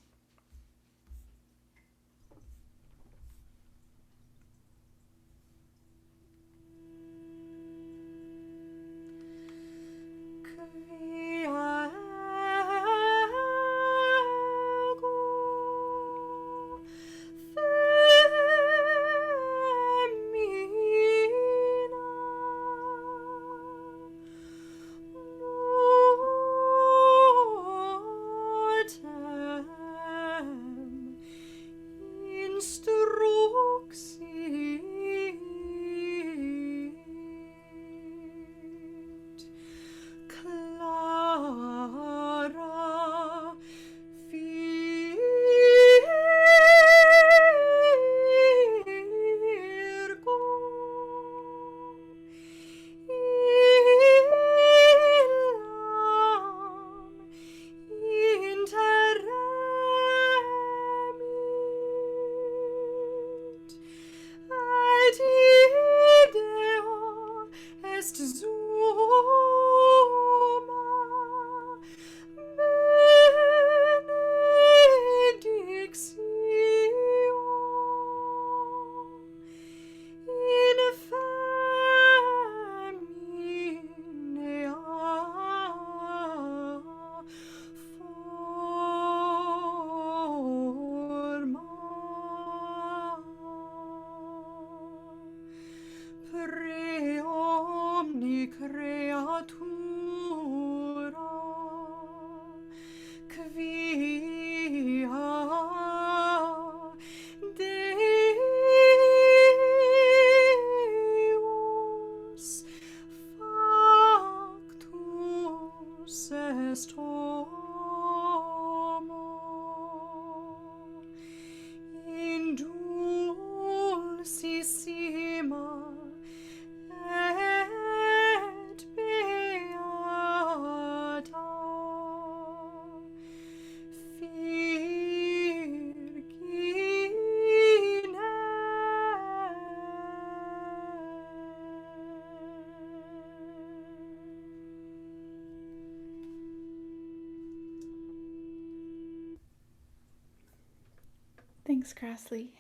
Thanks, Crossley.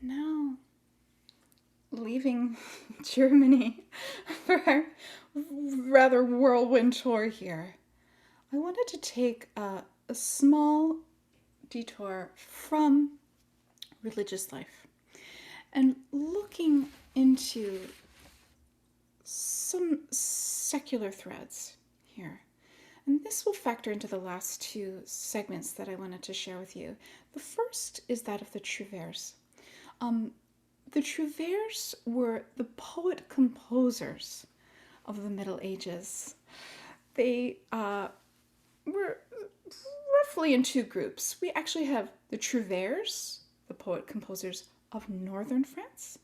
And now, leaving Germany for our rather whirlwind tour here, I wanted to take a small detour from religious life and looking into some secular threads here. And this will factor into the last two segments that I wanted to share with you. The first is that of the trouvères. The trouvères were the poet-composers of the Middle Ages. They were roughly in two groups. We actually have the trouvères, the poet-composers of northern France,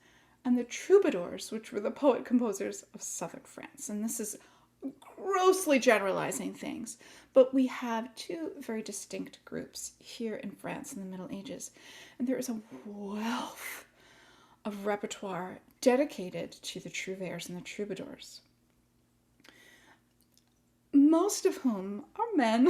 and the troubadours, which were the poet-composers of southern France. And this is grossly generalizing things, but we have two very distinct groups here in France in the Middle Ages, and there is a wealth of repertoire dedicated to the trouvères and the troubadours, most of whom are men,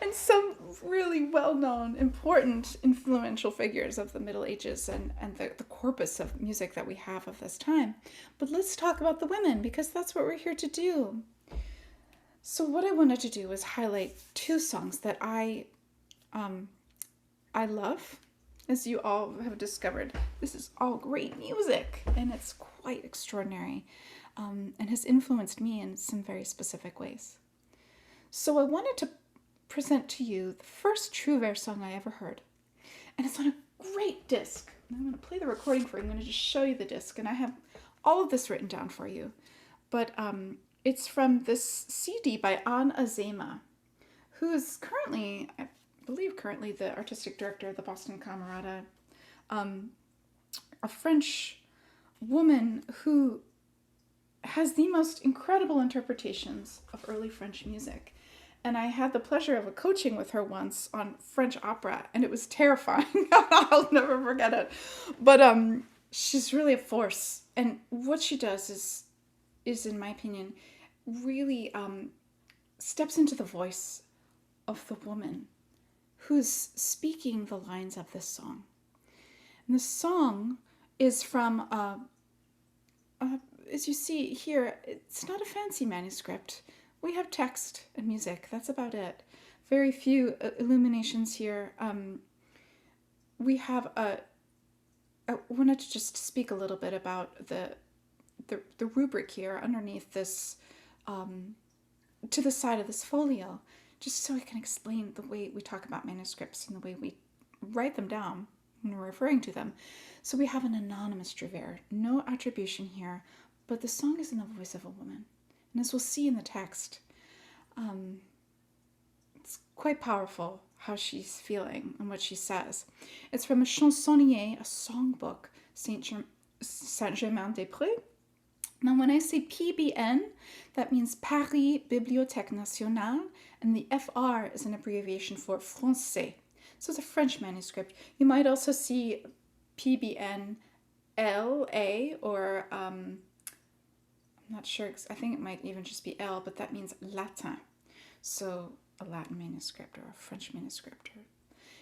and some really well-known, important, influential figures of the Middle Ages and the corpus of music that we have of this time. But let's talk about the women, because that's what we're here to do. So what I wanted to do was highlight two songs that I love. As you all have discovered, this is all great music, and it's quite extraordinary, and has influenced me in some very specific ways. So I wanted to present to you the first trouvère song I ever heard, and it's on a great disc. I'm going to play the recording for you. I'm going to just show you the disc, and I have all of this written down for you. But it's from this CD by Anne Azema, who is currently, I believe currently, the artistic director of the Boston Camerata, a French woman who has the most incredible interpretations of early French music. And I had the pleasure of coaching with her once on French opera, and it was terrifying. I'll never forget it. But she's really a force. And what she does is in my opinion, really steps into the voice of the woman who's speaking the lines of this song. And the song is from, as you see here, it's not a fancy manuscript. We have text and music. That's about it. Very few illuminations here. We have I wanted to just speak a little bit about the rubric here underneath this, to the side of this folio, just so I can explain the way we talk about manuscripts and the way we write them down when we're referring to them. So we have an anonymous trouvère, no attribution here, but the song is in the voice of a woman. And as we'll see in the text, it's quite powerful how she's feeling and what she says. It's from a chansonnier, a songbook, Saint-Germain-des-Prés. Now, when I say PBN, that means Paris Bibliothèque Nationale, and the FR is an abbreviation for Français. So it's a French manuscript. You might also see PBN LA, or I'm not sure, I think it might even just be L, but that means Latin. So a Latin manuscript or a French manuscript.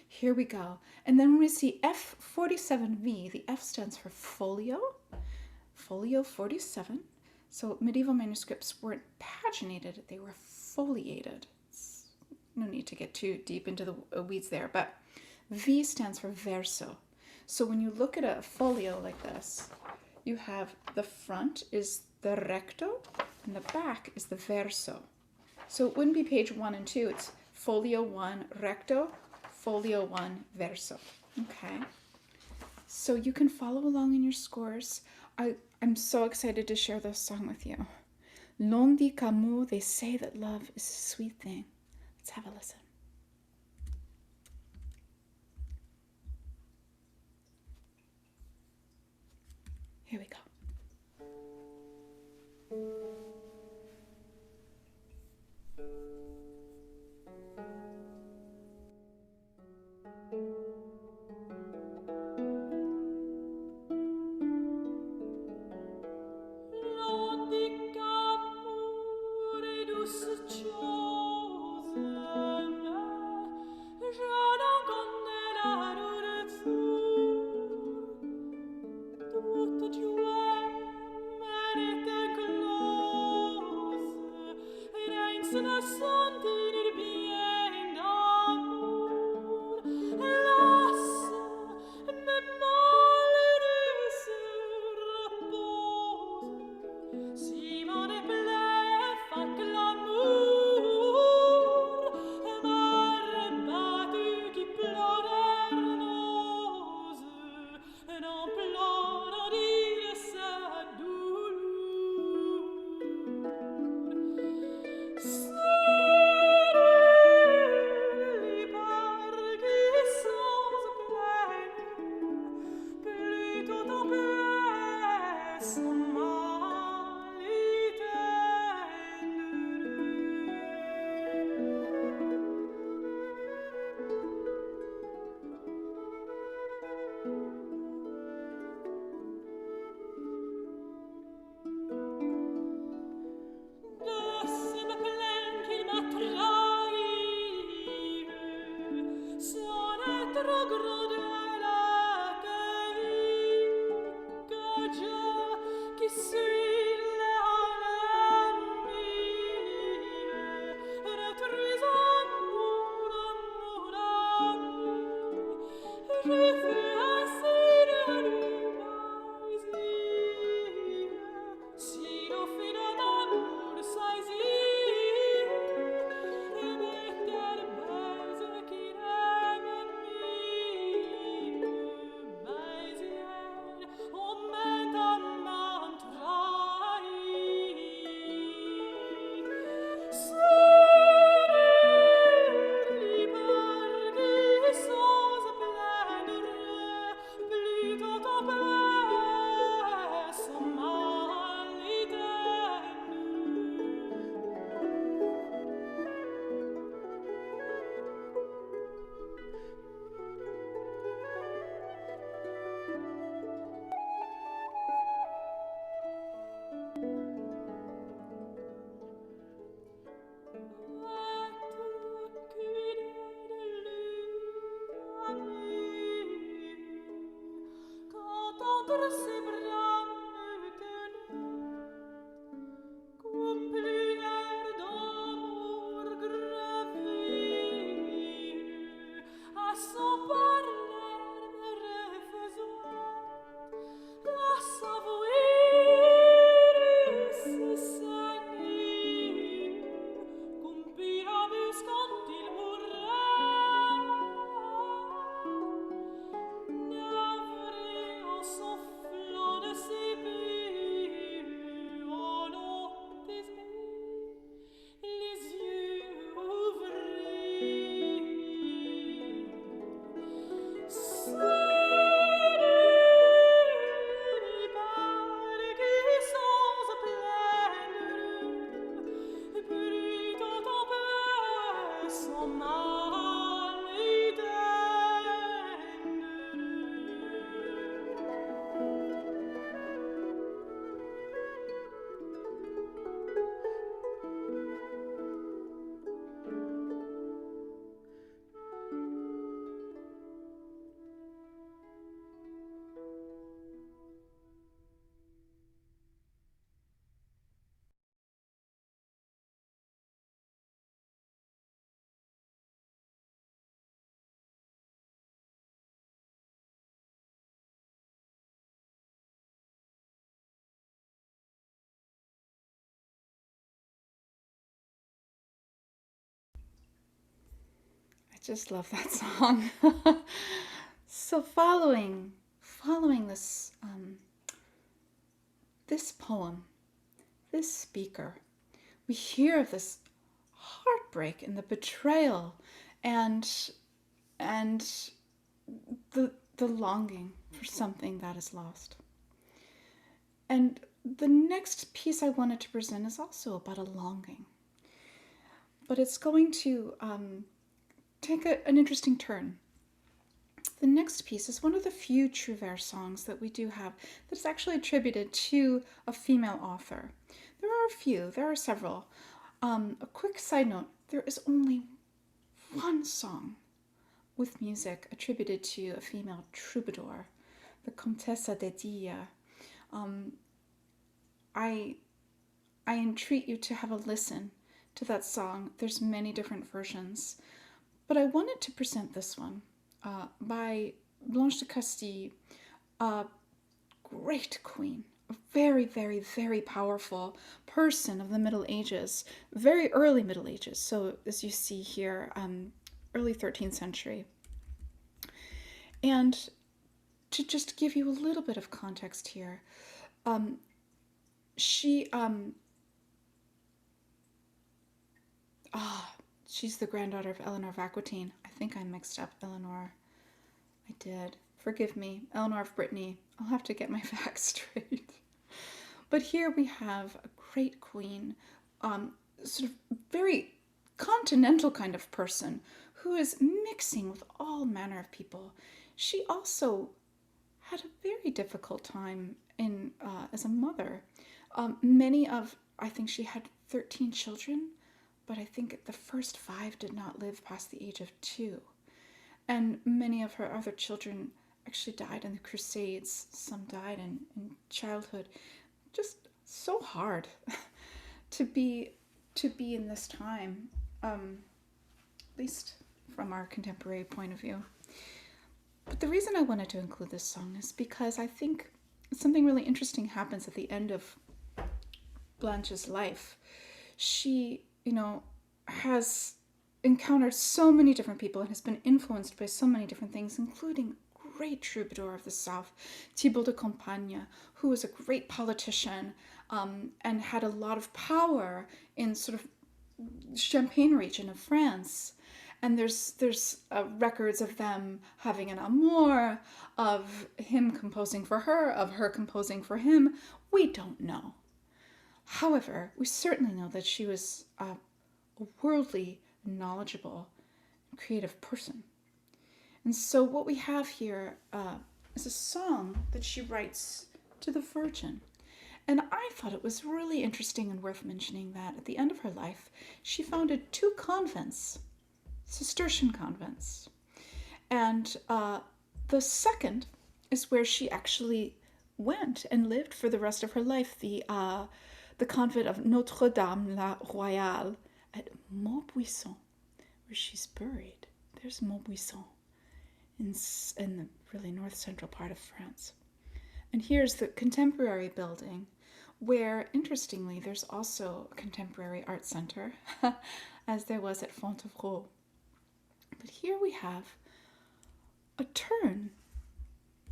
Here we go. And then when we see F47V, the F stands for folio. Folio 47. So medieval manuscripts weren't paginated, they were foliated. No need to get too deep into the weeds there, but V stands for verso. So when you look at a folio like this, you have the front is the recto and the back is the verso. So it wouldn't be page 1 and 2, it's folio 1 recto, folio 1 verso. Okay, so you can follow along in your scores. I'm so excited to share this song with you. L'on dit qu'amour, they say that love is a sweet thing. Let's have a listen. Here we go. Toute tu es, mérite gloire. Just love that song. So following this poem, this speaker, we hear of this heartbreak and the betrayal and the longing for something that is lost. And the next piece I wanted to present is also about a longing, but it's going to take an interesting turn. The next piece is one of the few Trouvère songs that we do have that's actually attributed to a female author. There are several. A quick side note, there is only one song with music attributed to a female troubadour, the Contessa d'Edilla. I entreat you to have a listen to that song. There's many different versions. But I wanted to present this one by Blanche de Castille, a great queen, a very, very, very powerful person of the Middle Ages, very early Middle Ages. So as you see here, early 13th century. And to just give you a little bit of context here, she's the granddaughter of Eleanor of Aquitaine. I think I mixed up Eleanor. I did. Forgive me. Eleanor of Brittany. I'll have to get my facts straight. But here we have a great queen, sort of very continental kind of person who is mixing with all manner of people. She also had a very difficult time as a mother. I think she had 13 children, but I think the first 5 did not live past the age of 2. And many of her other children actually died in the Crusades. Some died in childhood. Just so hard to be in this time, at least from our contemporary point of view. But the reason I wanted to include this song is because I think something really interesting happens at the end of Blanche's life. She, has encountered so many different people and has been influenced by so many different things, including great troubadour of the South, Thibaut de Campagne, who was a great politician and had a lot of power in sort of Champagne region of France. And there's records of them having an amour, of him composing for her, of her composing for him. We don't know. However, we certainly know that she was a worldly, knowledgeable, creative person. And so what we have here is a song that she writes to the Virgin. And I thought it was really interesting and worth mentioning that at the end of her life, she founded 2 convents, Cistercian convents. And the second is where she actually went and lived for the rest of her life, the convent of Notre-Dame-la-Royale at Montbuisson, where she's buried. There's Montbuisson in the really north central part of France. And here's the contemporary building, where, interestingly, there's also a contemporary art center, as there was at Fontevraud. But here we have a turn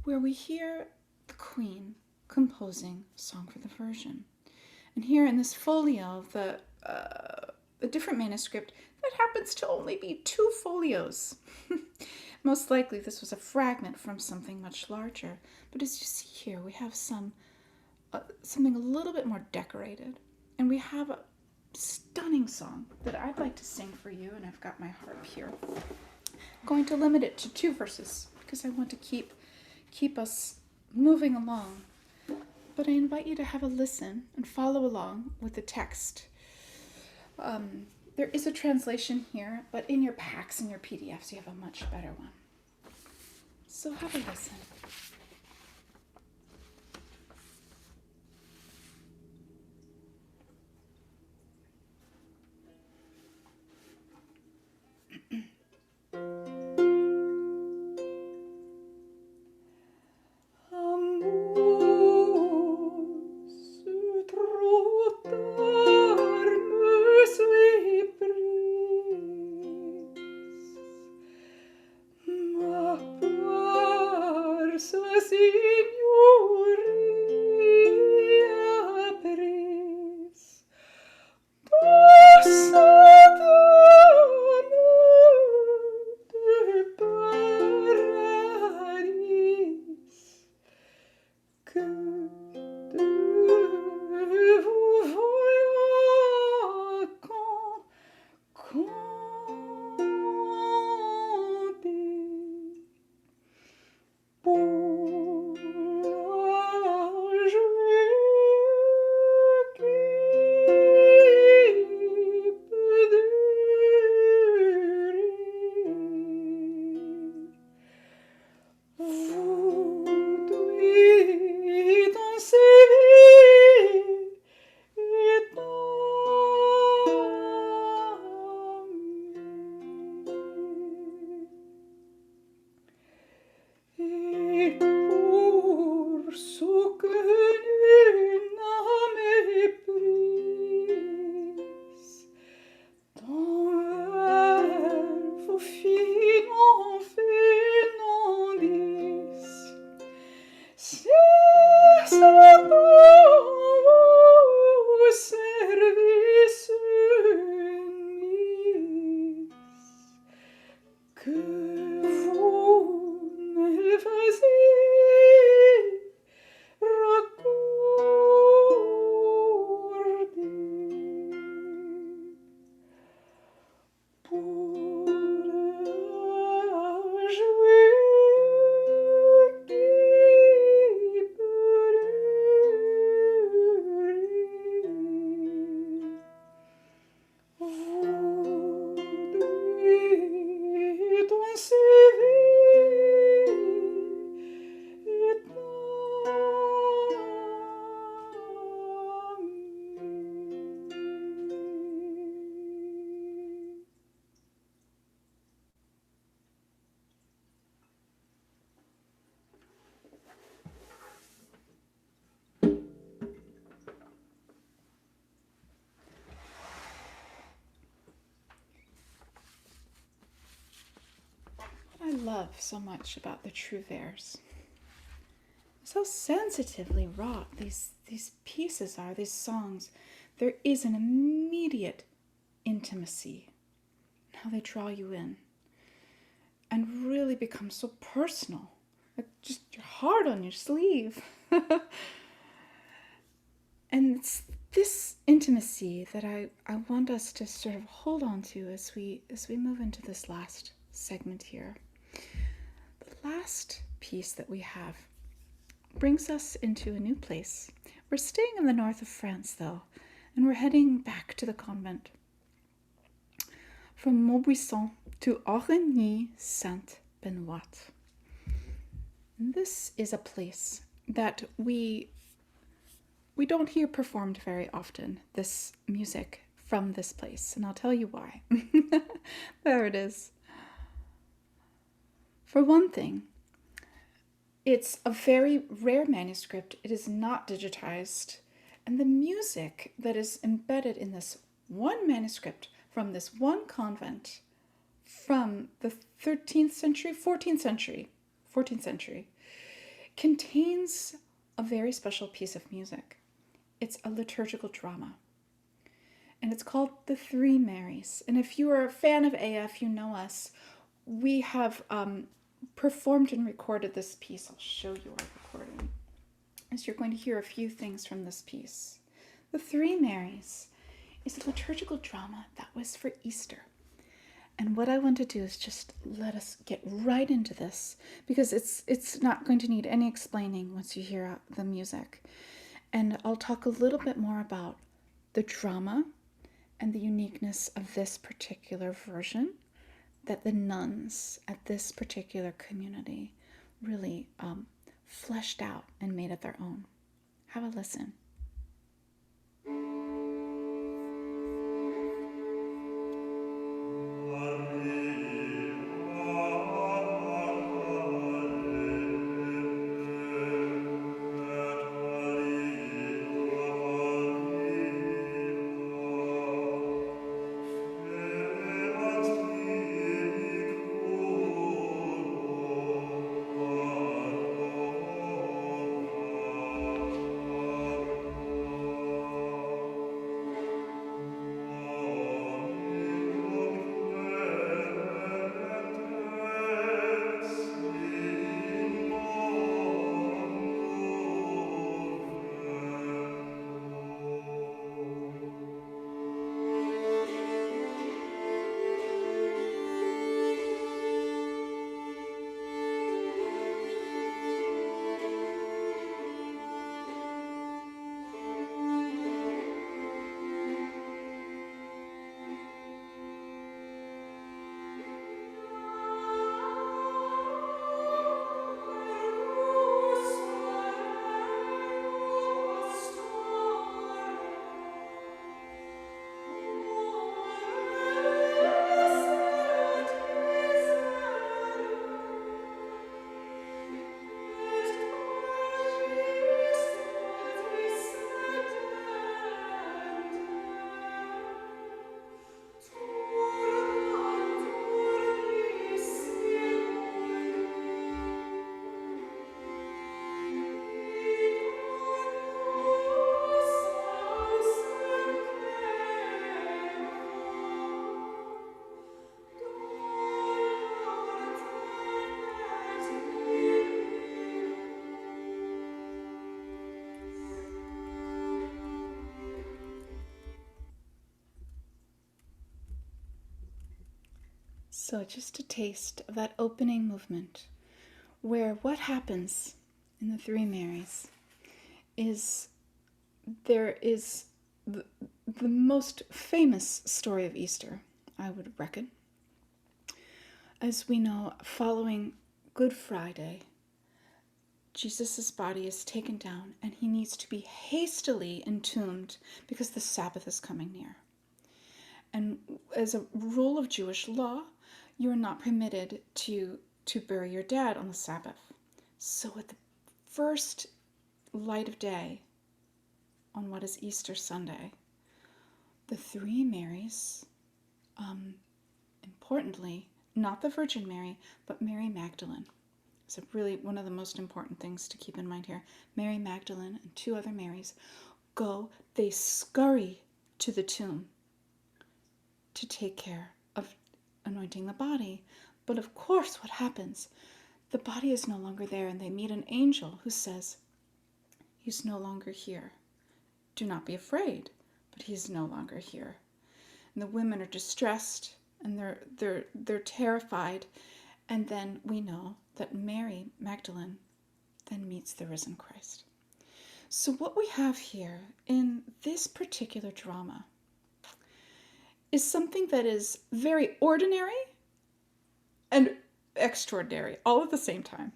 where we hear the Queen composing Song for the Virgin. And here in this folio, the different manuscript, that happens to only be 2 folios. Most likely this was a fragment from something much larger. But as you see here, we have something a little bit more decorated. And we have a stunning song that I'd like to sing for you, and I've got my harp here. I'm going to limit it to 2 verses because I want to keep us moving along. But I invite you to have a listen and follow along with the text. There is a translation here, but in your packs and your PDFs, you have a much better one. So have a listen. love so much about the true vers is how sensitively wrought these pieces are, these songs. There is an immediate intimacy in how they draw you in and really become so personal, like just your heart on your sleeve. And it's this intimacy that I want us to sort of hold on to as we move into this last segment here. The last piece that we have brings us into a new place. We're staying in the north of France, though, and we're heading back to the convent. From Maubuisson to Origny-Saint-Benoît. This is a place that we don't hear performed very often, this music from this place, and I'll tell you why. There it is. For one thing, it's a very rare manuscript. It is not digitized, and the music that is embedded in this one manuscript from this one convent from the 14th century, contains a very special piece of music. It's a liturgical drama, and it's called The Three Marys. And if you are a fan of AF, you know us. We have performed and recorded this piece. I'll show you our recording, as you're going to hear a few things from this piece. The Three Marys is a liturgical drama that was for Easter. And what I want to do is just let us get right into this, because it's not going to need any explaining once you hear the music. And I'll talk a little bit more about the drama and the uniqueness of this particular version that the nuns at this particular community really fleshed out and made it their own. Have a listen. So just a taste of that opening movement, where what happens in the Three Marys is there is the most famous story of Easter, I would reckon. As we know, following Good Friday, Jesus' body is taken down and he needs to be hastily entombed because the Sabbath is coming near. And as a rule of Jewish law, you are not permitted to bury your dead on the Sabbath. So at the first light of day, on what is Easter Sunday, the Three Marys, importantly, not the Virgin Mary, but Mary Magdalene. So really one of the most important things to keep in mind here. Mary Magdalene and two other Marys they scurry to the tomb to take care of anointing the body. But of course, what happens? The body is no longer there, and they meet an angel who says, "He's no longer here. Do not be afraid, but he's no longer here." And the women are distressed, and they're terrified. And then we know that Mary Magdalene then meets the risen Christ. So what we have here in this particular drama is something that is very ordinary and extraordinary all at the same time.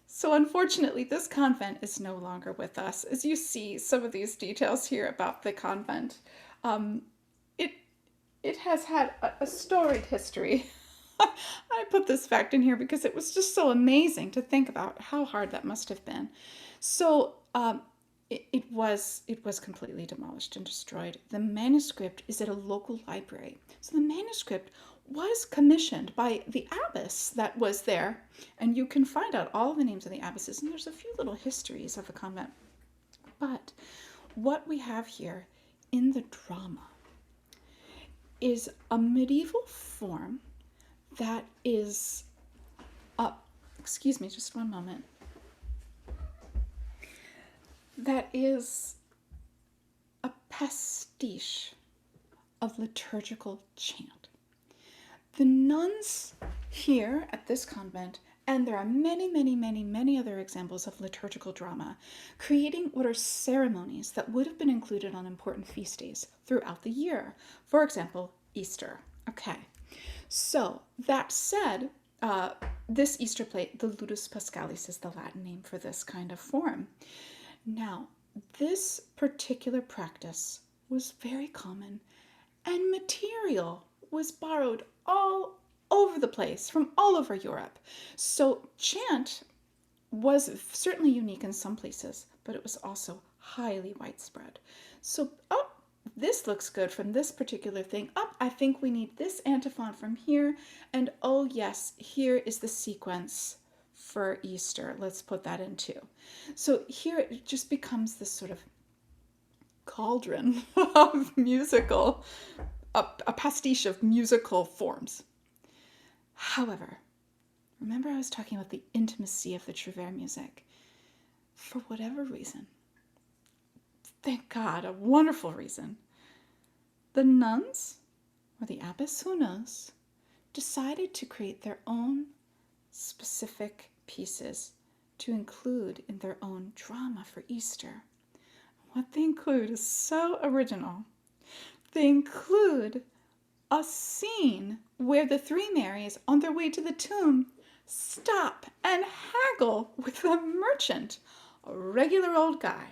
So unfortunately, this convent is no longer with us. As you see some of these details here about the convent, it has had a storied history. I put this fact in here because it was just so amazing to think about how hard that must have been. So it was completely demolished and destroyed. The manuscript is at a local library. So the manuscript was commissioned by the abbess that was there, and you can find out all the names of the abbesses, and there's a few little histories of the convent. But what we have here in the drama is a medieval form that is, excuse me, just one moment, that is a pastiche of liturgical chant. The nuns here at this convent, and there are many, many, many, many other examples of liturgical drama, creating what are ceremonies that would have been included on important feast days throughout the year. For example, Easter. Okay, so that said, this Easter play, the Ludus Paschalis is the Latin name for this kind of form. Now, this particular practice was very common, and material was borrowed all over the place, from all over Europe. So chant was certainly unique in some places, but it was also highly widespread. So, this looks good from this particular thing. I think we need this antiphon from here. And oh yes, here is the sequence for Easter. Let's put that in too. So here it just becomes this sort of cauldron of musical, a pastiche of musical forms. However, remember I was talking about the intimacy of the Trouvère music. For whatever reason, thank God, a wonderful reason, the nuns, or the abbess, who knows, decided to create their own specific pieces to include in their own drama for Easter. What they include is so original. They include a scene where the three Marys, on their way to the tomb, stop and haggle with a merchant, a regular old guy.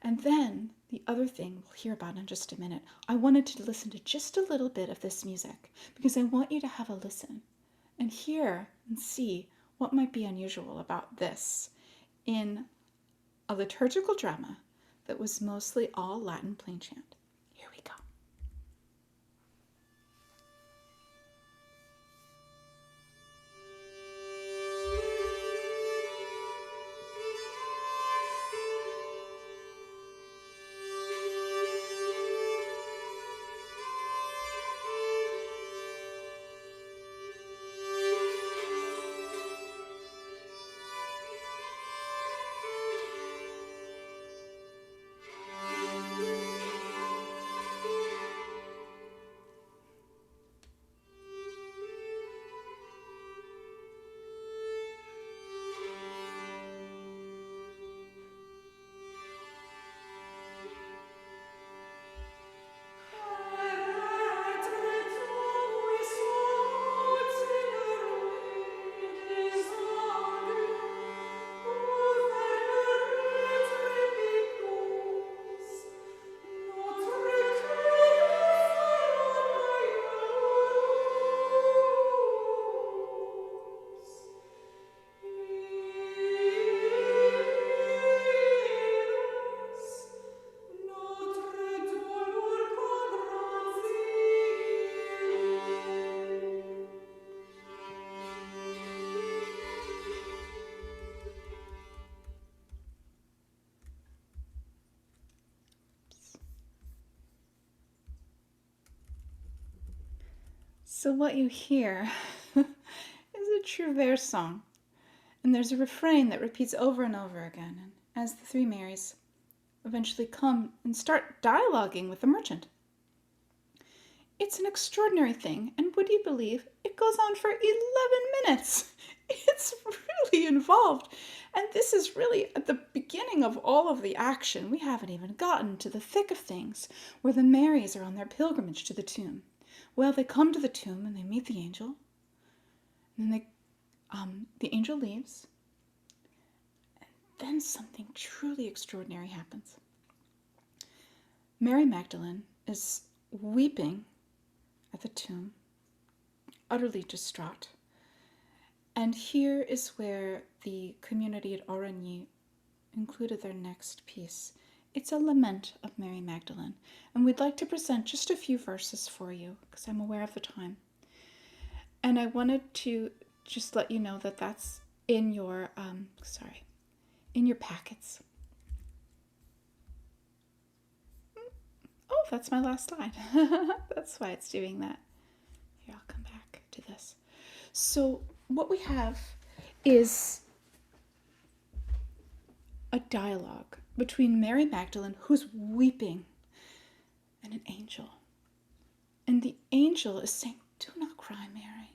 And then the other thing we'll hear about in just a minute, I wanted to listen to just a little bit of this music because I want you to have a listen and hear and see what might be unusual about this in a liturgical drama that was mostly all Latin plain chant. Here we go. So what you hear is a true verse song. And there's a refrain that repeats over and over again. And as the three Marys eventually come and start dialoguing with the merchant. It's an extraordinary thing, and would you believe it goes on for 11 minutes? It's really involved. And this is really at the beginning of all of the action. We haven't even gotten to the thick of things, where the Marys are on their pilgrimage to the tomb. Well, they come to the tomb and they meet the angel. And then the angel leaves. And then something truly extraordinary happens. Mary Magdalene is weeping at the tomb, utterly distraught. And here is where the community at Origny included their next piece. It's a lament of Mary Magdalene, and we'd like to present just a few verses for you, because I'm aware of the time. And I wanted to just let you know that that's in your, in your packets. Oh, that's my last slide. That's why it's doing that. Here, I'll come back to this. So what we have is a dialogue between Mary Magdalene, who's weeping, and an angel. And the angel is saying, "Do not cry, Mary.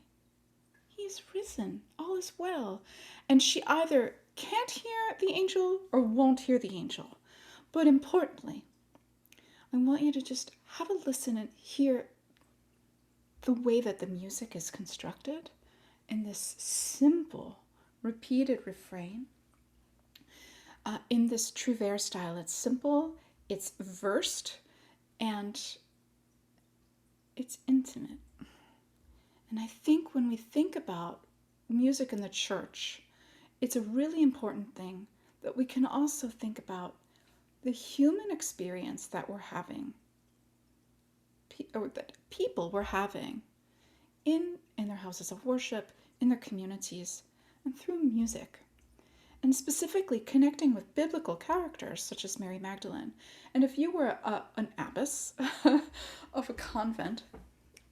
He is risen. All is well." And she either can't hear the angel or won't hear the angel. But importantly, I want you to just have a listen and hear the way that the music is constructed in this simple, repeated refrain. In this trouvère style, it's simple, it's versed, and it's intimate. And I think when we think about music in the church, it's a really important thing that we can also think about the human experience that we're having, or that people were having in their houses of worship, in their communities, and through music. And specifically connecting with biblical characters such as Mary Magdalene. And if you were an abbess of a convent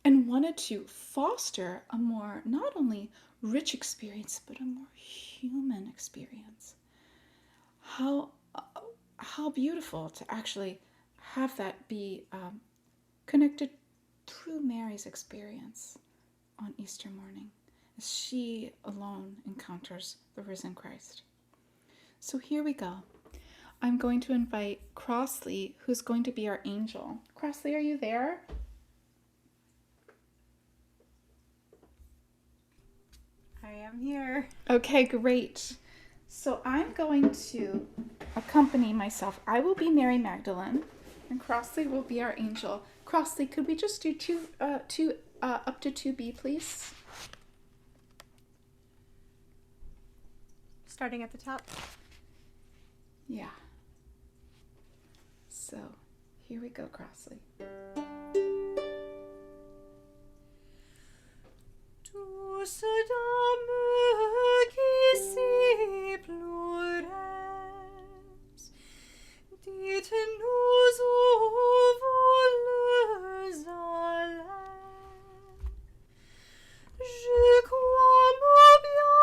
and wanted to foster a more not only rich experience, but a more human experience, how beautiful to actually have that be connected through Mary's experience on Easter morning, as she alone encounters the risen Christ. So here we go. I'm going to invite Crossley, who's going to be our angel. Crossley, are you there? I am here. Okay, great. So I'm going to accompany myself. I will be Mary Magdalene, and Crossley will be our angel. Crossley, could we just do up to 2B, please? Starting at the top. Yeah. So, here we go, Crossley. Tous dames qui si pleurez, dites-nous où vous allez. Je crois, mon bien,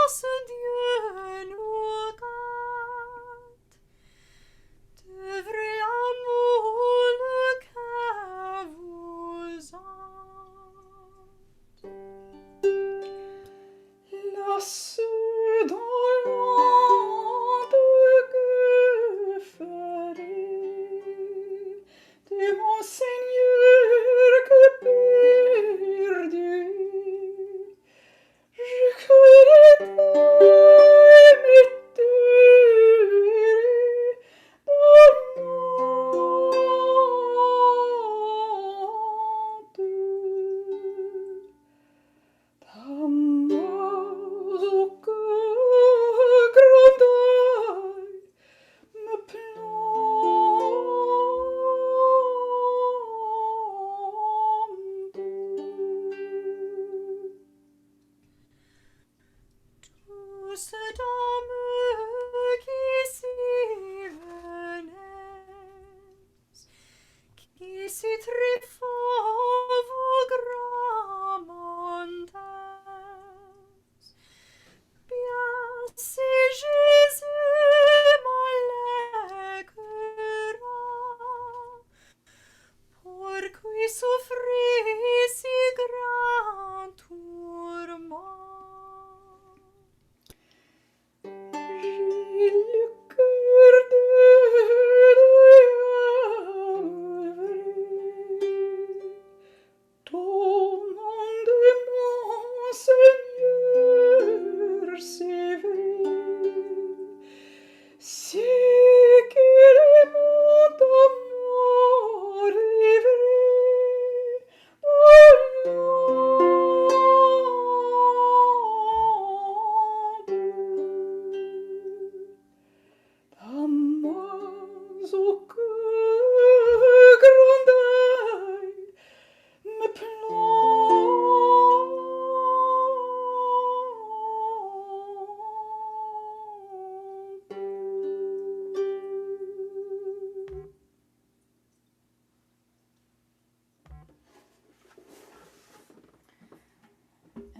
ce Dieu nous garde, de vrai amour le cœur vous hante.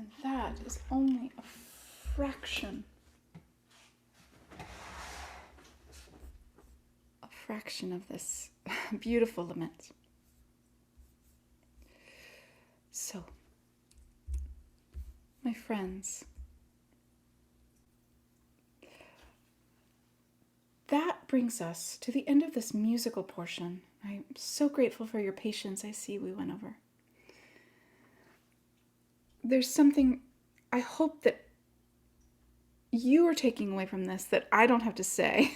And that is only a fraction of this beautiful lament. So, my friends, that brings us to the end of this musical portion. I'm so grateful for your patience. I see we went over. There's something I hope that you are taking away from this that I don't have to say.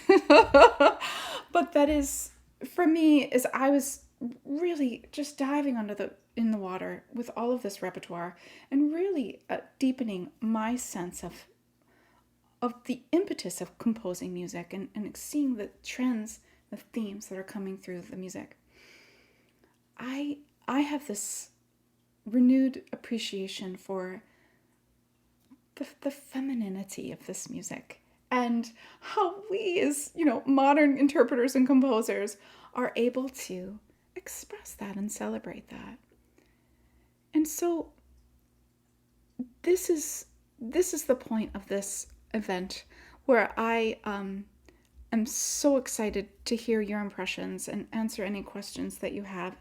But that is, for me, as I was really just diving in the water with all of this repertoire and really deepening my sense of the impetus of composing music and seeing the trends, the themes that are coming through the music. I have this renewed appreciation for the femininity of this music and how we as, modern interpreters and composers are able to express that and celebrate that. And so this is the point of this event where I am so excited to hear your impressions and answer any questions that you have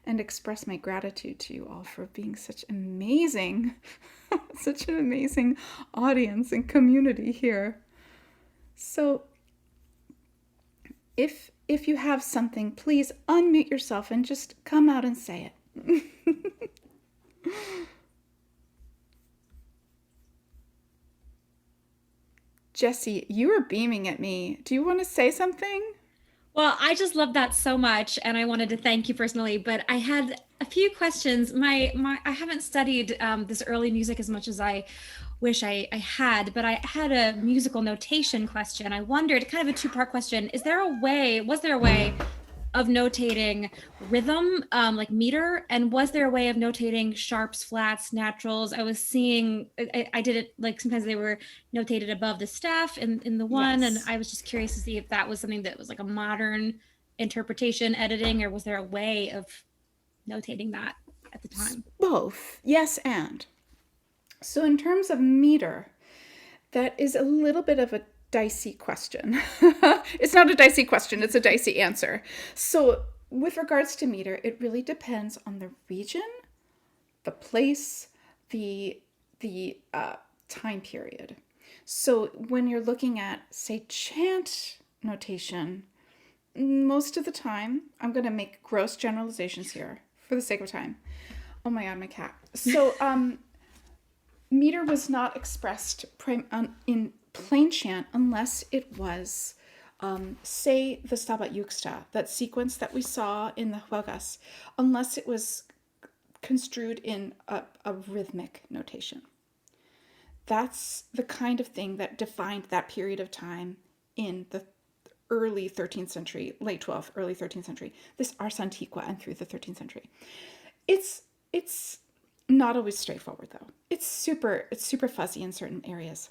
and express my gratitude to you all for being such an amazing audience and community here. So if you have something, please unmute yourself and just come out and say it. Jessie, you are beaming at me. Do you want to say something? Well, I just love that so much, and I wanted to thank you personally, but I had a few questions. I haven't studied this early music as much as I wish I had, but I had a musical notation question. I wondered, kind of a two-part question, was there a way of notating rhythm, like meter, and was there a way of notating sharps, flats, naturals? I was seeing, I did it, like sometimes they were notated above the staff in the one, yes. And I was just curious to see if that was something that was like a modern interpretation editing, or was there a way of notating that at the time? Both, yes and. So in terms of meter, that is a little bit of a dicey question. It's not a dicey question, it's a dicey answer. So with regards to meter, it really depends on the region, the place, the time period. So when you're looking at, say, chant notation, most of the time, I'm going to make gross generalizations here for the sake of time. Oh my God, my cat. So meter was not expressed in plain chant unless it was, say, the Stabat Juxta, that sequence that we saw in the Juegas, unless it was construed in a rhythmic notation. That's the kind of thing that defined that period of time in the early 13th century, late 12th, early 13th century, this Ars Antiqua and through the 13th century. It's not always straightforward though. It's super fuzzy in certain areas.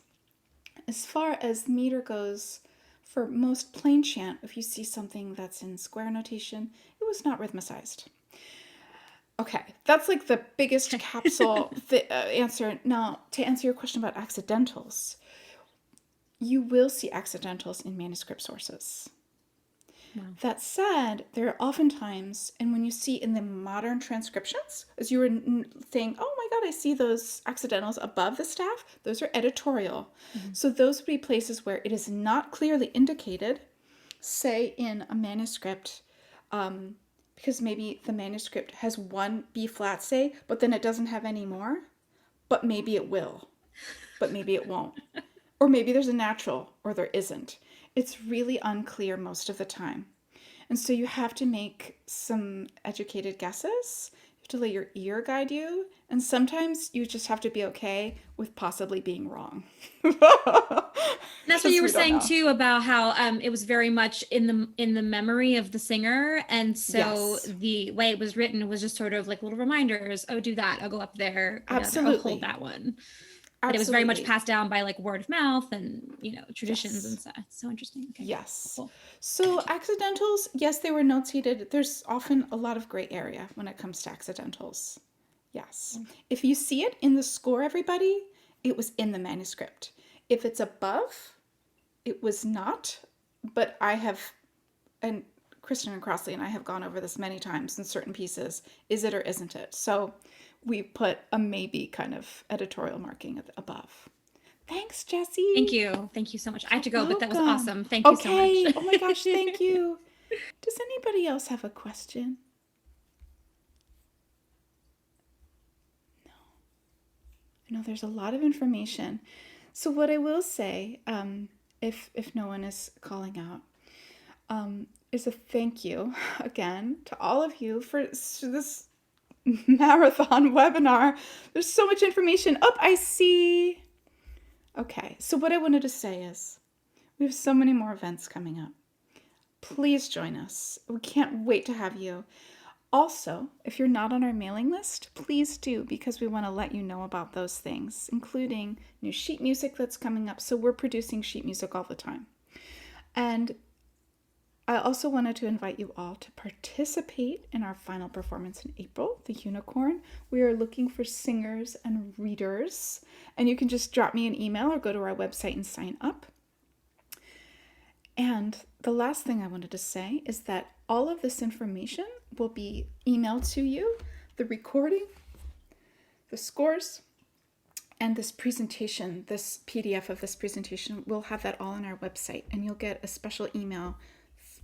As far as meter goes, for most plain chant, if you see something that's in square notation, it was not rhythmicized. Okay, that's like the biggest capsule answer. Now, to answer your question about accidentals, you will see accidentals in manuscript sources. Wow. That said, there are oftentimes, and when you see in the modern transcriptions, as you were saying, oh my God, I see those accidentals above the staff, those are editorial. Mm-hmm. So those would be places where it is not clearly indicated, say in a manuscript, because maybe the manuscript has one B flat, say, but then it doesn't have any more, but maybe it will, but maybe it won't. Or maybe there's a natural, or there isn't. It's really unclear most of the time. And so you have to make some educated guesses. You have to let your ear guide you. And sometimes you just have to be okay with possibly being wrong. That's what you were saying too about how it was very much in the memory of the singer. And so yes. The way it was written was just sort of like little reminders. Oh, do that. I'll go up there. Absolutely. I'll hold that one. But it was very much passed down by like word of mouth and, traditions yes. and stuff. It's so interesting. Okay. Yes. Cool. So accidentals, yes, they were notated. There's often a lot of gray area when it comes to accidentals. Yes. If you see it in the score, everybody, it was in the manuscript. If it's above, it was not, but I have, and Kristen and Crossley and I have gone over this many times in certain pieces. Is it or isn't it? So we put a maybe kind of editorial marking above. Thanks, Jessie. Thank you. Thank you so much. I have to go, but that was Welcome. awesome. Thank you so Okay. much. Oh my gosh, thank you. Does anybody else have a question? No. I know there's a lot of information. So what I will say, if no one is calling out, is a thank you again to all of you for this marathon webinar. There's so much information. Oh, I see. Okay, so what I wanted to say is we have so many more events coming up. Please join us. We can't wait to have you. Also, if you're not on our mailing list, please do, because we want to let you know about those things, including new sheet music that's coming up. So we're producing sheet music all the time. And I also wanted to invite you all to participate in our final performance in April, the Unicorn. We are looking for singers and readers, and you can just drop me an email or go to our website and sign up. And the last thing I wanted to say is that all of this information will be emailed to you, the recording, the scores, and this presentation, this PDF of this presentation. We'll have that all on our website, and you'll get a special email,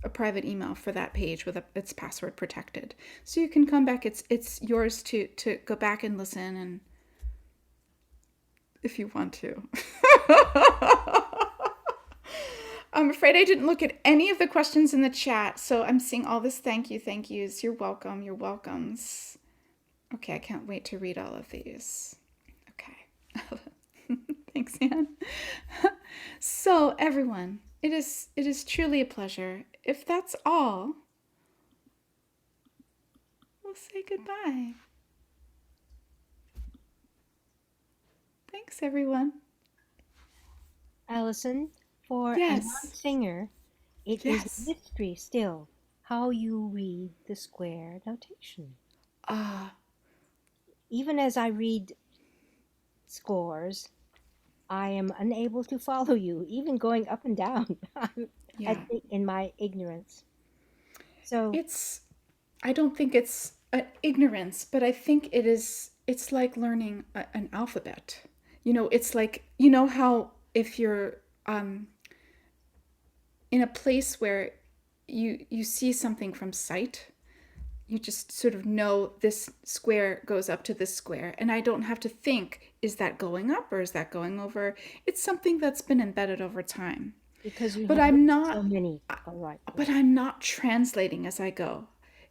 a private email for that page with it's password protected. So you can come back. It's yours to go back and listen, and if you want to. I'm afraid I didn't look at any of the questions in the chat, so I'm seeing all this thank yous. You're welcome, you're welcomes. Okay, I can't wait to read all of these. Okay. Thanks, Anne. So, everyone, it is truly a pleasure. If that's all, we'll say goodbye. Thanks, everyone. Allison, for a Yes. non-singer, it Yes. is a mystery still how you read the square notation. Even as I read scores, I am unable to follow you, even going up and down. I Yeah. think in my ignorance. So I don't think it's an ignorance, but I think it's like learning an alphabet. It's like, how if you're in a place where you see something from sight, you just sort of know this square goes up to this square, and I don't have to think, is that going up or is that going over? It's something that's been embedded over time. because you But have I'm written not so many. All right. but I'm not translating as I go.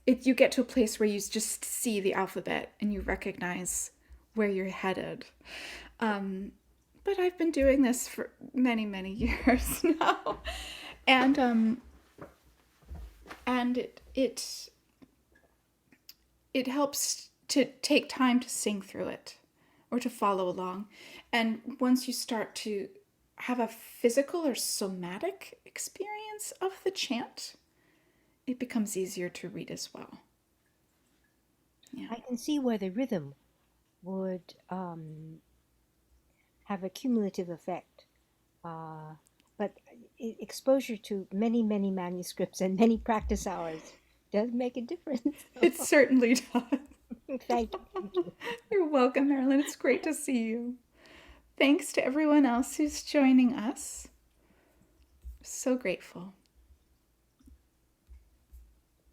You get to a place where you just see the alphabet and you recognize where you're headed. But I've been doing this for many, many years now, and it helps to take time to sing through it or to follow along. And once you start to have a physical or somatic experience of the chant, it becomes easier to read as well. Yeah. I can see where the rhythm would have a cumulative effect. But exposure to many, many manuscripts and many practice hours does make a difference. It certainly does. Thank you. You're welcome, Marilyn. It's great to see you. Thanks to everyone else who's joining us. So grateful.